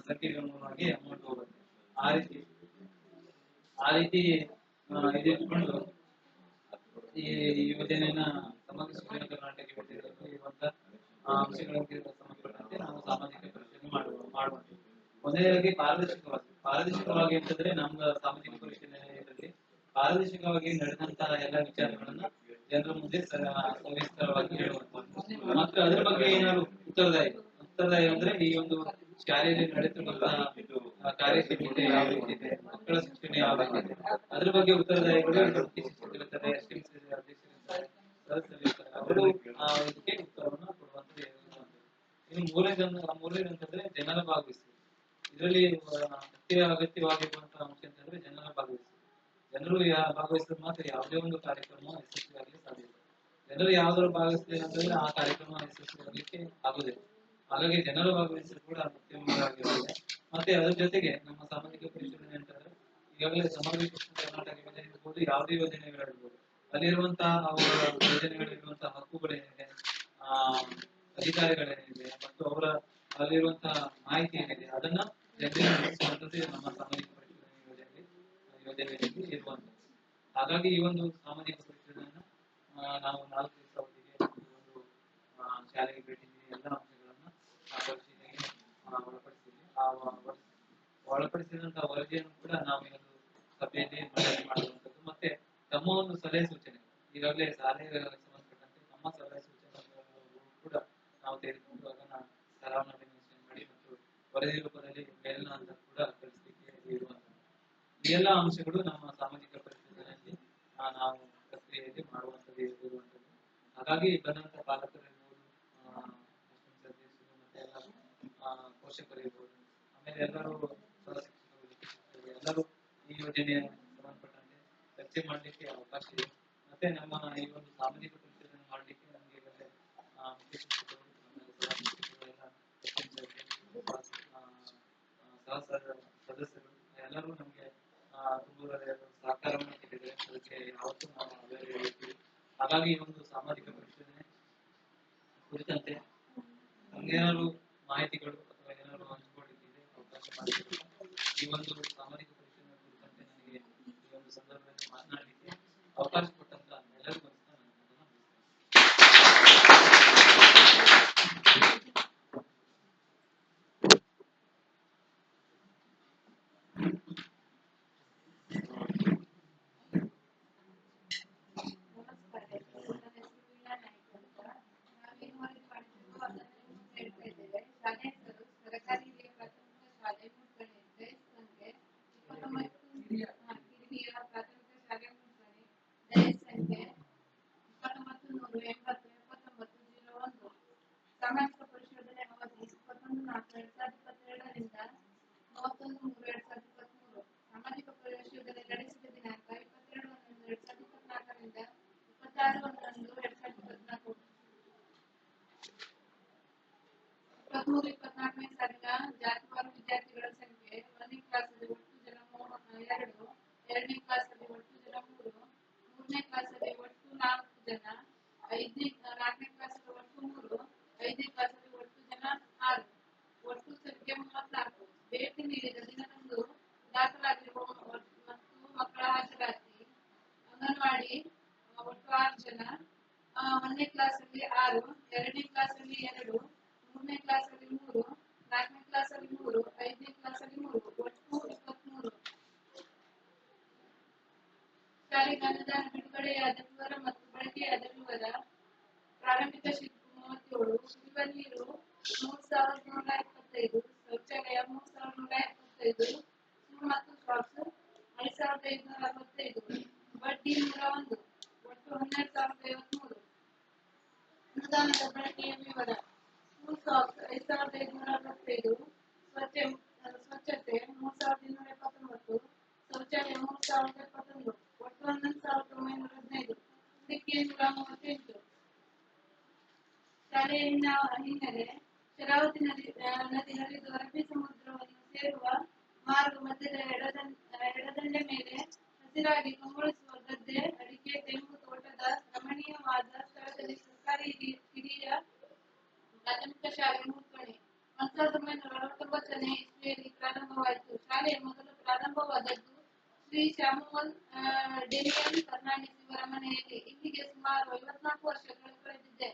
ಸಂಖ್ಯೆಗೆ ಅನುಗುಣವಾಗಿ ಅಮೌಂಟ್ ಹೋಗುತ್ತೆ. ಆ ರೀತಿ ಇಟ್ಕೊಂಡು ಈ ಯೋಜನೆಯನ್ನ ಸಮಗ್ರ ಶಿಕ್ಷಣ ಕರ್ನಾಟಕ ಯೋಜನೆಯಲ್ಲಿ ಇರುವಂತಹ ಅಂಶಗಳಿಗೆ ಸಂಬಂಧಪಟ್ಟಂತೆ ನಾವು ಸಾಮಾಜಿಕ ಪರಿಶೋಧನೆ ಮಾಡುವಂಥದ್ದು. ಮೊದಲನೇದಾಗಿ ಪಾರದರ್ಶಕವಾಗಿ ಅಂತಂದ್ರೆ ನಮ್ಮ ಸಾಮಾಜಿಕ ಪರಿಶೀಲನೆಯಲ್ಲಿ ಪಾರದರ್ಶಕವಾಗಿ ನಡೆದಂತಹ ಎಲ್ಲ ವಿಚಾರಗಳನ್ನ ಜನರ ಮುಂದೆ ಸವಿಸ್ತರವಾಗಿ ಹೇಳುವಂಥದ್ದು. ಮತ್ತು ಅದರ ಬಗ್ಗೆ ಏನಾದ್ರು ಉತ್ತರದಾಯಿ ಅಂದ್ರೆ ಈ ಒಂದು ಶಾಲೆಯಲ್ಲಿ ನಡೆಯುತ್ತಿರುವಂತಹ ಕಾರ್ಯಕ್ಷಮತೆ ಯಾವ ರೀತಿ ಇದೆ, ಮಕ್ಕಳ ಶಿಕ್ಷಣ ಯಾವ ರೀತಿ ಇದೆ, ಅದ್ರ ಬಗ್ಗೆ ಉತ್ತರದಾಯಿಗಳು ಶಿಕ್ಷಕರಿರ್ತಾರೆ, ಅಧ್ಯಕ್ಷರಿರ್ತಾರೆ, ಸದಸ್ಯರಿರ್ತಾರೆ. ಅವರು ಇದಕ್ಕೆ ಉತ್ತರವನ್ನು ಕೊಡುವಂತ. ಇನ್ನು ಮೂರನೇದಂತಂದ್ರೆ ಜನರ ಭಾಗವಹಿಸುವುದು. ಇದರಲ್ಲಿ ಅಗತ್ಯವಾಗಿರುವಂತಹ ಅಂಶ ಅಂತಂದ್ರೆ ಜನರ ಭಾಗವಹಿಸುವುದು. ಜನರು ಭಾಗವಹಿಸಿದ್ರೆ ಮಾತ್ರ ಯಾವುದೇ ಒಂದು ಕಾರ್ಯಕ್ರಮ ಯಶಸ್ವಿಯಾಗಲಿ ಸಾಧ್ಯ. ಜನರು ಯಾವ್ದಾದ್ರು ಭಾಗವಹಿಸಲಿಲ್ಲ ಅಂತಂದ್ರೆ ಆ ಕಾರ್ಯಕ್ರಮ ಯಶಸ್ವಿಯಾಗಲಿಕ್ಕೆ ಆಗುದಿಲ್ಲ. ಹಾಗಾಗಿ ಜನರ ಭಾಗವಹಿಸುವುದು ಕೂಡ ಅತ್ಯಮೂಲ್ಯವಾಗಿರುತ್ತದೆ. ಮತ್ತೆ ಅದರ ಜೊತೆಗೆ ನಮ್ಮ ಸಾಮಾಜಿಕ ಪರಿಶೋಧನೆ ಅಂತಂದ್ರೆ ಈಗಾಗಲೇ ಸಮಗ್ರ ಶಿಕ್ಷಣ ಕರ್ನಾಟಕ ಯೋಜನೆ ಇರ್ಬೋದು, ಯಾವುದೇ ಯೋಜನೆಗಳಿರ್ಬೋದು, ಅಲ್ಲಿರುವಂತಹ ಅವರ ಯೋಜನೆಗಳಿರುವಂತಹ ಹಕ್ಕುಗಳೇನಿದೆ, ಅಧಿಕಾರಿಗಳೇನಿದೆ ಮತ್ತು ಅವರ ಅಲ್ಲಿರುವಂತಹ ಮಾಹಿತಿ ಏನಿದೆ ಅದನ್ನ ಜನರಿಗೆ ಮುಟ್ಟಿಸುವಂಥದ್ದು ನಮ್ಮ ಸಾಮಾಜಿಕ ಪರಿಶೋಧನೆ ಯೋಜನೆಯಲ್ಲಿ ಇರುವಂಥದ್ದು. ಹಾಗಾಗಿ ಈ ಒಂದು ಸಾಮಾಜಿಕ ಪರಿಶೋಧನೆಯನ್ನ ನಾವು 4 ದಿವಸ ಅವಧಿಗೆ ಒಂದು ಶಾಲೆಗೆ ಭೇಟಿ ನೀಡಿ ಎಲ್ಲ ಅಂಶಗಳನ್ನ ಪರಿಶೀಲನೆಗೆ ಒಳಪಡಿಸಿದಂತಹ ವರದಿಯನ್ನು ಕೂಡ ನಾವು ಒಂದು ಸಭೆಯಲ್ಲಿ ಮಾಡುವಂಥದ್ದು. ಮತ್ತೆ ತಮ್ಮ ಒಂದು ಸಲಹೆ ಸೂಚನೆ ಈಗಾಗಲೇ ಶಾಲೆಗೆ ಸಂಬಂಧಪಟ್ಟಂತೆ ತಮ್ಮ ಸಲಹೆ ಸೂಚನೆಗಳನ್ನು ಕೂಡ ನಾವು ತೆಗೆದುಕೊಂಡು ಅದನ್ನ ಸರಾವಣೆ ಮಾಡಿ ಮತ್ತು ವರದಿ ರೂಪದಲ್ಲಿ ಮೇಲಿನ ಹಂತ ಕೂಡ ಕಲಿಸಲಿಕ್ಕೆ ಇರುವಂತಹ ಈ ಎಲ್ಲ ಅಂಶಗಳು ನಮ್ಮ ಸಾಮಾಜಿಕ ಪರಿಶೋಧನೆಯಲ್ಲಿ ನಾವು ಪ್ರಕ್ರಿಯೆಯಲ್ಲಿ ಮಾಡುವಂಥದ್ದು ಇರುವಂಥದ್ದು. ಹಾಗಾಗಿ ಬಂದಂತ ಪಾಲಕರು ಇರ್ಬೋದು, ಸದಸ್ಯರು ಮತ್ತೆ ಎಲ್ಲ ಪೋಷಕರು ಇರ್ಬೋದು, ಆಮೇಲೆ ಎಲ್ಲರೂ ಶಿಕ್ಷಕರು ಎಲ್ಲರೂ ಈ ಯೋಜನೆಯ ಸಂಬಂಧಪಟ್ಟಂತೆ ಚರ್ಚೆ ಮಾಡಲಿಕ್ಕೆ ಅವಕಾಶ ಇದೆ. ಮತ್ತೆ ನಮ್ಮ ಈ ಒಂದು ಸಾಮಾಜಿಕ ಪರಿಶೋಧನೆ ಮಾಡಲಿಕ್ಕೆ ನಮಗೆ ಮುಖ್ಯ ಶಿಕ್ಷಕರು ಸದಸ್ಯರು ಎಲ್ಲರೂ ನಮಗೆ ತುಂಬ ಸಹಕಾರವನ್ನು ನೀಡಿದರೆ ಅದಕ್ಕೆ ಯಾವತ್ತೂ ನಾವು ಆಭಾರಿ ಹೇಳಿರ್ತೀವಿ. ಹಾಗಾಗಿ ಈ ಒಂದು ಸಾಮಾಜಿಕ ಪರಿಶೋಧನೆ ಕುರಿತಂತೆ ನಮ್ಗೇನಾದ್ರು ಮಾಹಿತಿಗಳು ಅಥವಾ ಏನಾದ್ರು ಹಂಚಿಕೊಳ್ಳಿಕ್ಕೆ ಅವಕಾಶ ಮಾಡಿಕೊಡಿ. ಈ ಒಂದು ಸಾಮಾಜಿಕ ಪರಿಶೋಧನೆ ಕುರಿತಂತೆ ನನಗೆ ಈ ಒಂದು ಸಂದರ್ಭದಲ್ಲಿ ಮಾತನಾಡಲಿಕ್ಕೆ ಅವಕಾಶ ಕೊಟ್ಟಂತ ಎಲ್ಲರಿಗೂ ಸಾಮಾಜಿಕ ಪರಿಶೋಧನೆ ಅವಧಿ 21/4/2022 31/3/2023. ಸಾಮಾಜಿಕ ಪರಿಶೋಧನೆ ನಡೆಸಿದ ದಿನಾಂಕ 22/1/2024 26/1/2024. 23-24ನೇ ಸಾಲಿನ ಜಾತಿವಾರು ವಿದ್ಯಾರ್ಥಿಗಳ ಸಂಖ್ಯೆ: 1ನೇ ಕ್ಲಾಸಲ್ಲಿ ಒಟ್ಟು ಜನ 2, 2ನೇ ಕ್ಲಾಸಲ್ಲಿ ಒಟ್ಟು ಜನ 3, 3ನೇ ಕ್ಲಾಸಲ್ಲಿ ಒಟ್ಟು 4 ಜನ, 4ನೇ ಕ್ಲಾಸಲ್ಲಿ ಒಟ್ಟು 3, 5ನೇ ಕ್ಲಾಸಲ್ಲಿ ಒಟ್ಟು ಜನ 6, ಒಟ್ಟು ಸಂಖ್ಯೆ 34. ಭೇಟಿ ನೀಡಿದ ದಿನದಂದು ದಾಖಲಾಗಿರುವ ಮತ್ತು ಮಕ್ಕಳ ಹಾಜರಾತಿ: ಅಂಗನವಾಡಿ ಒಟ್ಟು 6 ಜನ, 1ನೇ ಕ್ಲಾಸಲ್ಲಿ 6, 2ನೇ ಕ್ಲಾಸಲ್ಲಿ 2, 3ನೇ ಕ್ಲಾಸಲ್ಲಿ 3, 4ನೇ ಕ್ಲಾಸಲ್ಲಿ 3, 5ನೇ ಕ್ಲಾಸಲ್ಲಿ 3, ಒಟ್ಟು 23. ಶಾಲೆಗೆ ಅನುದಾನ ಬಿಡುಗಡೆಯಾದ ವಿವರ ಮತ್ತು ಬಳಕೆಯಾದ ವಿವರ: ಪ್ರಾರಂಭಿಕ ಶುಲ್ಕ 37, ಕುಡಿಯುವ ನೀರು 3,125, ಶೌಚಾಲಯ 3,175, ಶೂ ಮತ್ತು ಸಾಕ್ಸ್ 5,565, ಬಡ್ಡಿ 101, ಒಟ್ಟು 12,053. ಅನುದಾನದ ಬಳಕೆಯ ವಿವರ: ಶೂ ಸಾಕ್ಸ್ 5,565, ಸ್ವಚ್ಛತೆ 3,279, ಶೌಚಾಲಯ 3,071, ಒಟ್ಟು 11,915, ಉಳಿಕೆ 138. ಶಾಲೆಯ ಹಿನ್ನೆಲೆ: ಶರಾವತಿ ನದಿ ಹರಿದು ಅರಬ್ಬಿ ಸಮುದ್ರವನ್ನು ಸೇರುವ ಮಾರ್ಗ ಮಧ್ಯದ ಎಡದಂಡೆ ಮೇಲೆ ಹಸಿರಾಗಿ ಕಂಗೊಳಿಸುವ ಗದ್ದೆ, ಅಡಿಕೆ, ತೆಂಗು ತೋಟದ ರಮಣೀಯವಾದ ಸ್ಥಳದಲ್ಲಿ ಸರ್ಕಾರಿ ಹಿರಿಯ ಪ್ರಾಥಮಿಕ ಶಾಲೆ ಮೂರ್ಕಣೆ 1949ನೇ ಇಸ್ವಿಯಲ್ಲಿ ಪ್ರಾರಂಭವಾಯಿತು. ಶಾಲೆಯ ಮೊದಲು ಪ್ರಾರಂಭವಾದದ್ದು ಶ್ರೀ ಶ್ಯಾಮೋಲ್ ಡೇನಿಯಲ್ ಫರ್ನಾಂಡಿಸ್ ಇವರ ಮನೆಯಲ್ಲಿ. ಇಲ್ಲಿಗೆ ಸುಮಾರು 54 ವರ್ಷಗಳು ಕಳೆದಿದೆ.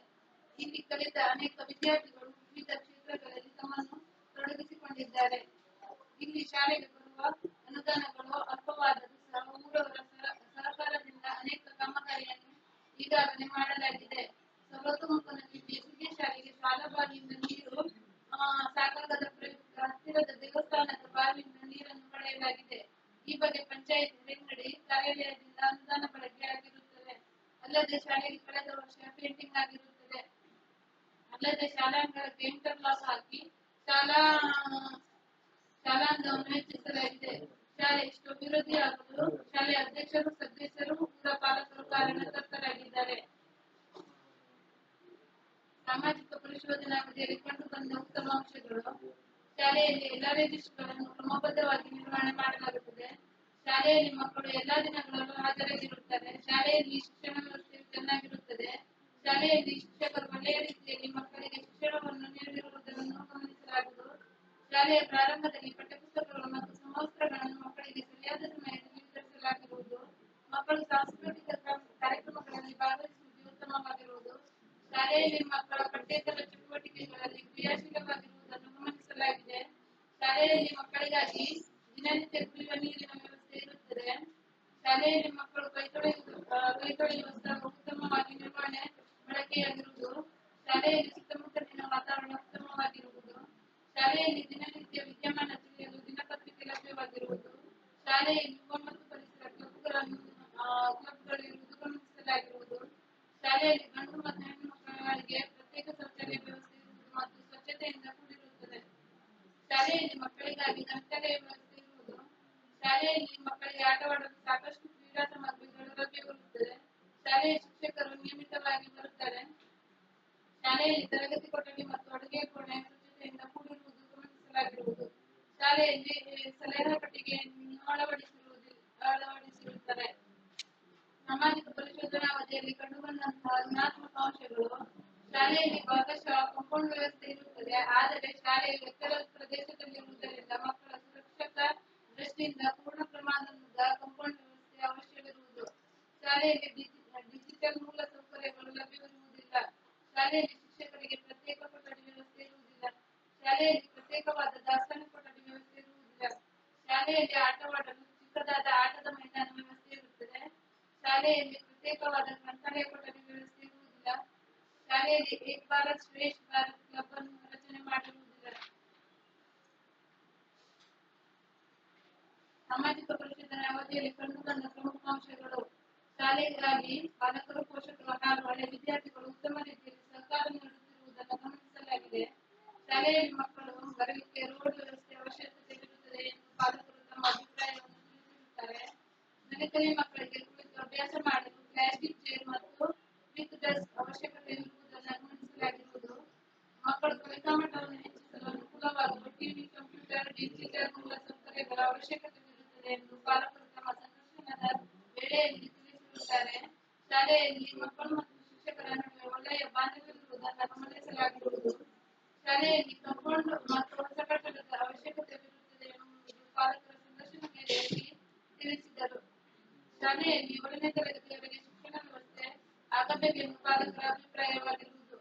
ಇಲ್ಲಿ ಕಲಿತ ಅನೇಕ ವಿದ್ಯಾರ್ಥಿಗಳು ವಿವಿಧ ಕ್ಷೇತ್ರಗಳಲ್ಲಿ ತಮ್ಮನ್ನು ತೊಡಗಿಸಿಕೊಂಡಿದ್ದಾರೆ. ಇಲ್ಲಿ ಶಾಲೆಗೆ ಬರುವ ಅನುದಾನಗಳು ಅಲ್ಪವಾದರೂ ಸಹ ಊರವರ ಸಹಕಾರದಿಂದ ಅನೇಕ ಕಾಮಗಾರಿಯನ್ನು ಈಗಾಗಲೇ ಮಾಡಲಾಗಿದೆ. ಸರ್ವತೋಮುಖನಲ್ಲಿ ಬೇಸಿಗೆ ಶಾಲೆಗೆ ಶಾಲಾಬಾವಿಯಿಂದ ನೀರು ಸಾಕಾಗದ ಪ್ರಯುಕ್ತ ಹತ್ತಿರದ ದೇವಸ್ಥಾನದ ಬಾವಿಯಿಂದ ನೀರನ್ನು ಪಡೆಯಲಾಗಿದೆ. ಈ ಬಗ್ಗೆ ಪಂಚಾಯತ್ ರೆಂಗಡಿ ಕಾರ್ಯಾಲಯದಿಂದ ಅನುದಾನ ಬಳಕೆ ಆಗಿರುತ್ತದೆ. ಅಲ್ಲದೆ ಶಾಲೆಗೆ ಕಳೆದ ವರ್ಷ ಪೇಂಟಿಂಗ್ ಆಗಿರುತ್ತದೆ. ಅಲ್ಲದೆ ಶಾಲಾಂಗಣಕ್ಕೆ ಇಂಟರ್ಲಾಕ್ ಹಾಕಿ ಶಾಲಾಂಗವನ್ನು ಹೆಚ್ಚಿಸಲಾಗಿದೆ. ಶಾಲೆ ಇಷ್ಟು ಅಭಿವೃದ್ಧಿಯಾಗಲು ಶಾಲೆಯ ಅಧ್ಯಕ್ಷರು, ಸದಸ್ಯರು, ಊರ ಪಾಲಕರು ಕಾರಣಕರ್ತರಾಗಿದ್ದಾರೆ. ಸಾಮಾಜಿಕ ಪರಿಶೋಧನಾ ಅವಧಿಯಲ್ಲಿ ಕಂಡುಬಂದ ಉತ್ತಮ ಅಂಶಗಳು: ಶಾಲೆಯಲ್ಲಿ ಎಲ್ಲಾ ರಿಜಿಸ್ಟರ್ಗಳನ್ನು ಕ್ರಮಬದ್ಧವಾಗಿ ನಿರ್ವಹಣೆ ಮಾಡಲಾಗುತ್ತದೆ. ಶಾಲೆಯಲ್ಲಿ ಮಕ್ಕಳು ಎಲ್ಲಾ ದಿನಗಳಲ್ಲೂ ಹಾಜರಾಗಿರುತ್ತಾರೆ. ಶಾಲೆಯಲ್ಲಿ ಶಿಕ್ಷಣ ವ್ಯವಸ್ಥೆಯು ಚೆನ್ನಾಗಿರುತ್ತದೆ. ಶಾಲೆಯಲ್ಲಿ ಶಿಕ್ಷಕರು ಒಳ್ಳೆಯ ರೀತಿಯಲ್ಲಿ ಮಕ್ಕಳಿಗೆ ಶಿಕ್ಷಣವನ್ನು ನೀಡಿರುವುದನ್ನು ಗಮನಿಸಲಾಗುವುದು. ಶಾಲೆಯ ಪ್ರಾರಂಭದಲ್ಲಿ ಪಠ್ಯಪುಸ್ತಕಗಳು ಮತ್ತು ಸಮವಸ್ತ್ರಗಳನ್ನು ಮಕ್ಕಳಿಗೆ ಸರಿಯಾದ ಸಮಯದಲ್ಲಿ ವಿತರಿಸಲಾಗಿರುವುದು. ಮಕ್ಕಳು ಸಾಂಸ್ಕೃತಿಕ ಕಾರ್ಯಕ್ರಮಗಳಲ್ಲಿ ಭಾಗವಹಿಸುವುದು ಉತ್ತಮವಾಗಿರುವುದು. ಶಾಲೆಯಲ್ಲಿ ಮಕ್ಕಳ ಪಠ್ಯೇತರ ಚಟುವಟಿಕೆಗಳಲ್ಲಿ ಕ್ರಿಯಾಶೀಲವಾಗಿರುವುದನ್ನು ಗಮನಿಸಲಾಗಿದೆ. ಶಾಲೆಯಲ್ಲಿ ಮಕ್ಕಳಿಗಾಗಿ ದಿನನಿತ್ಯ ಕುಡಿಯುವ ನೀರಿನ ವ್ಯವಸ್ಥೆ ಇರುತ್ತದೆ. ಶಾಲೆಯಲ್ಲಿ ಮಕ್ಕಳು ಕೈತೊಳೆಯುವ ಸ್ಥಳ ಉತ್ತಮವಾಗಿ ನಿರ್ವಹಣೆ ಬಳಕೆಯಾಗಿರುವುದು. ಶಾಲೆಯಲ್ಲಿ ಸುತ್ತಮುತ್ತಲಿನ ವಾತಾವರಣ ಉತ್ತಮವಾಗಿರುವುದು. ಶಾಲೆಯಲ್ಲಿ ದಿನನಿತ್ಯ ವಿದ್ಯಮಾನ ತಿಳಿಯಲು ದಿನಪತ್ರಿಕೆ ಯುವ ಮತ್ತು ಪರಿಸರ ಕ್ಲಬ್ಗಳು ಇರುವುದು ಗಮನಿಸಲಾಗಿರುವುದು. ಶಾಲೆಯಲ್ಲಿ ಗಂಡು ಮತ್ತು ಹೆಣ್ಣು ಮಕ್ಕಳಿಗೆ ಪ್ರತ್ಯೇಕ ಶೌಚಾಲಯ ವ್ಯವಸ್ಥೆ ಇರುವುದು ಮತ್ತು ಸ್ವಚ್ಛತೆಯಿಂದ ಕೂಡಿರುತ್ತದೆ. ಶಾಲೆಯಲ್ಲಿ ಮಕ್ಕಳಿಗಾಗಿ ಗ್ರಂಥಾಲಯ ವ್ಯವಸ್ಥೆ ಇರುವುದು. ಶಾಲೆಯಲ್ಲಿ ಮಕ್ಕಳಿಗೆ ಆಟವಾಡಲು ಸಾಕಷ್ಟು ಕ್ರೀಡಾ ಸಾಮಗ್ರಿಗಳು ಲಭ್ಯವಿರುತ್ತದೆ. ಶಾಲೆಯ ಶಿಕ್ಷಕರು ನಿಯಮಿತವಾಗಿ ಬರುತ್ತಾರೆ. ಶಾಲೆಯಲ್ಲಿ ತರಗತಿ ಕೊಠಡಿ ಮತ್ತು ಅಡುಗೆ ಕೋಣೆ ಸ್ವಚ್ಛತೆಯಿಂದ ಕೂಡಿರುವುದು ಗಮನಿಸಲಾಗಿರುವುದು. ಶಾಲೆಯಲ್ಲಿ ಸಲಹಾ ಪೆಟ್ಟಿಗೆಯನ್ನು ಅಳವಡಿಸಿರುತ್ತಾರೆ. ಸಾಮಾಜಿಕ ಪರಿಶೋಧನಾ ಅವಧಿಯಲ್ಲಿ ಕಂಡುಬಂದಂತಹ ಋಣಾತ್ಮಕ ಅಂಶಗಳು: ಶಾಲೆಯಲ್ಲಿ ಭಾಗಶಃ ಕಾಂಪೌಂಡ್ ವ್ಯವಸ್ಥೆ ಇರುತ್ತದೆ, ಆದರೆ ಶಾಲೆಯು ಎತ್ತರ ಪ್ರದೇಶದಲ್ಲಿರುವುದರಿಂದ ಮಕ್ಕಳ ಸುರಕ್ಷತಾ ದೃಷ್ಟಿಯಿಂದ ಪೂರ್ಣ ಪ್ರಮಾಣದ ಕಾಂಪೌಂಡ್ ವ್ಯವಸ್ಥೆ ಅವಶ್ಯವಿರುವುದು. ಶಾಲೆಯಲ್ಲಿ ಡಿಜಿಟಲ್ ಮೂಲ ಸೌಕರ್ಯಗಳು ಲಭ್ಯವಿರುವುದಿಲ್ಲ. ಶಾಲೆಯಲ್ಲಿ ಶಿಕ್ಷಕರಿಗೆ ಪ್ರತ್ಯೇಕ ಕೊಠಡಿ ವ್ಯವಸ್ಥೆ ಇರುವುದಿಲ್ಲ. ಶಾಲೆಯಲ್ಲಿ ಪ್ರತ್ಯೇಕವಾದ ದಾಸ್ತಾನು ಕೊಠಡಿ ವ್ಯವಸ್ಥೆ ಇರುವುದಿಲ್ಲ. ಶಾಲೆಯಲ್ಲಿ ಆಟವಾಡಲು ಚಿಕ್ಕದಾದ ಆಟದ ಮೈದಾನ ವ್ಯವಸ್ಥೆ ಇರುತ್ತದೆ. ಶಾಲೆಯಲ್ಲಿ ಪ್ರತ್ಯೇಕವಾದ ಗ್ರಂಥಾಲಯ ಕೊಠಡಿ ವ್ಯವಸ್ಥೆ ಇರುವುದಿಲ್ಲ. ಶಾಲೆಯಲ್ಲಿ ಏಕ್ ಭಾರತ್ ಶ್ರೇಷ್ಠ ಭಾರತ್ ಕ್ಲಬ್ ಅನ್ನು ರಚನೆ ಮಾಡಿರುವುದಿಲ್ಲ. ಸಾಮಾಜಿಕ ಪರಿಶೋಧನೆ ಅವಧಿಯಲ್ಲಿ ಕಂಡುಬಂದ ಪ್ರಮುಖ ಅಂಶಗಳು: ಶಾಲೆಗಾಗಿ ಪಾಲಕರು, ಪೋಷಕರು ಹಾಗೂ ಹಳೆಯ ವಿದ್ಯಾರ್ಥಿಗಳು ಉತ್ತಮ ರೀತಿಯಲ್ಲಿ ಸಹಕಾರ ನೀಡುತ್ತಿರುವುದನ್ನು ಗಮನಿಸಲಾಗಿದೆ. ಶಾಲೆಯಲ್ಲಿ ಮಕ್ಕಳು ಬರಲಿಕ್ಕೆ ರೋಡ್ ವ್ಯವಸ್ಥೆ ಅವಶ್ಯಕತೆವಿರುತ್ತದೆ ಎಂದು ಪಾಲಕರು ತಮ್ಮ ಅಭಿಪ್ರಾಯವನ್ನು ತಿಳಿಸಿರುತ್ತಾರೆ. ಮನೆಕಲಿ ಮಕ್ಕಳಿಗೆ ಕುಳಿತು ಅಭ್ಯಾಸ ಮಾಡಲು ಪ್ಲಾಸ್ಟಿಕ್ ಚೇರ್ ಮತ್ತು ವಿತ್ ಡೆಸ್ಕ್ ಅವಶ್ಯಕತೆಯಿರುವುದನ್ನು ಗಮನಿಸಲಾಗಿರುವುದು. ಮಕ್ಕಳು ಕಲಿಕಾಮಟ್ಟವನ್ನು ಹೆಚ್ಚಿಸಲು ಅನುಕೂಲವಾಗುವ ಟಿವಿ, ಕಂಪ್ಯೂಟರ್, ಡಿಜಿಟಲ್ ಮೂಲ ಸೌಕರ್ಯಗಳ ಅವಶ್ಯಕತೆವಿರುತ್ತದೆ ಎಂದು ಪಾಲಕರು ತಮ್ಮ ಸಂದರ್ಶನದ ವೇಳೆಯಲ್ಲಿ ತಿಳಿಸಿರುತ್ತಾರೆ. ಶಾಲೆಯಲ್ಲಿ ಮಕ್ಕಳು ಮತ್ತು ಶಿಕ್ಷಕರ ನಡುವೆ ಒಳ್ಳೆಯ ಬಾಂಧವ್ಯವಿರುವುದನ್ನು ಗಮನಿಸಲಾಗಿರುವುದು. ಶಾಲೆಯಲ್ಲಿ ಕಾಂಪೌಂಡ್ ಮತ್ತು ಹೊಸ ಕಟ್ಟಡದ ಅವಶ್ಯಕತೆವಿರುತ್ತದೆ ಎಂಬುದು ಪಾಲಕರ ಸಂದರ್ಶನ ವೇಳೆಯಲ್ಲಿ ತಿಳಿಸಿದರು. ಶಾಲೆಯಲ್ಲಿ 7ನೇ ತರಗತಿಯವರೆಗೆ ಶಿಕ್ಷಣ ವ್ಯವಸ್ಥೆ ಆಗಬೇಕೆಂದು ಪಾಲಕರ ಅಭಿಪ್ರಾಯವಾಗಿರುವುದು.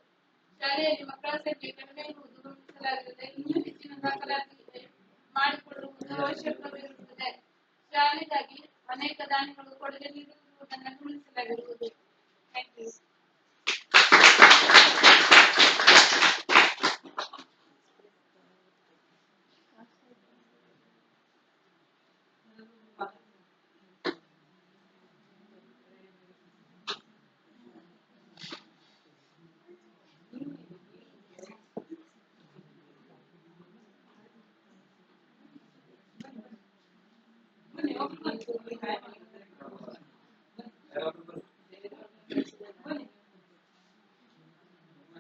ಶಾಲೆಯಲ್ಲಿ ಮಕ್ಕಳ ಸಂಖ್ಯೆ ಕಡಿಮೆ ಇರುವುದು ಗಮನಿಸಲಾಗಿದೆ. ಇನ್ನೂ ಹೆಚ್ಚಿನ ದಾಖಲಾತಿ ಮಾಡಿಕೊಳ್ಳುವುದು ಅವಶ್ಯಕವಿರುತ್ತದೆ. ಶಾಲೆಗಾಗಿ ಅನೇಕ ದಾನಿಗಳು ಕೊಡುಗೆ ನೀಡಿರುವುದನ್ನು ಗಮನಿಸಲಾಗಿರುವುದು. Thank you.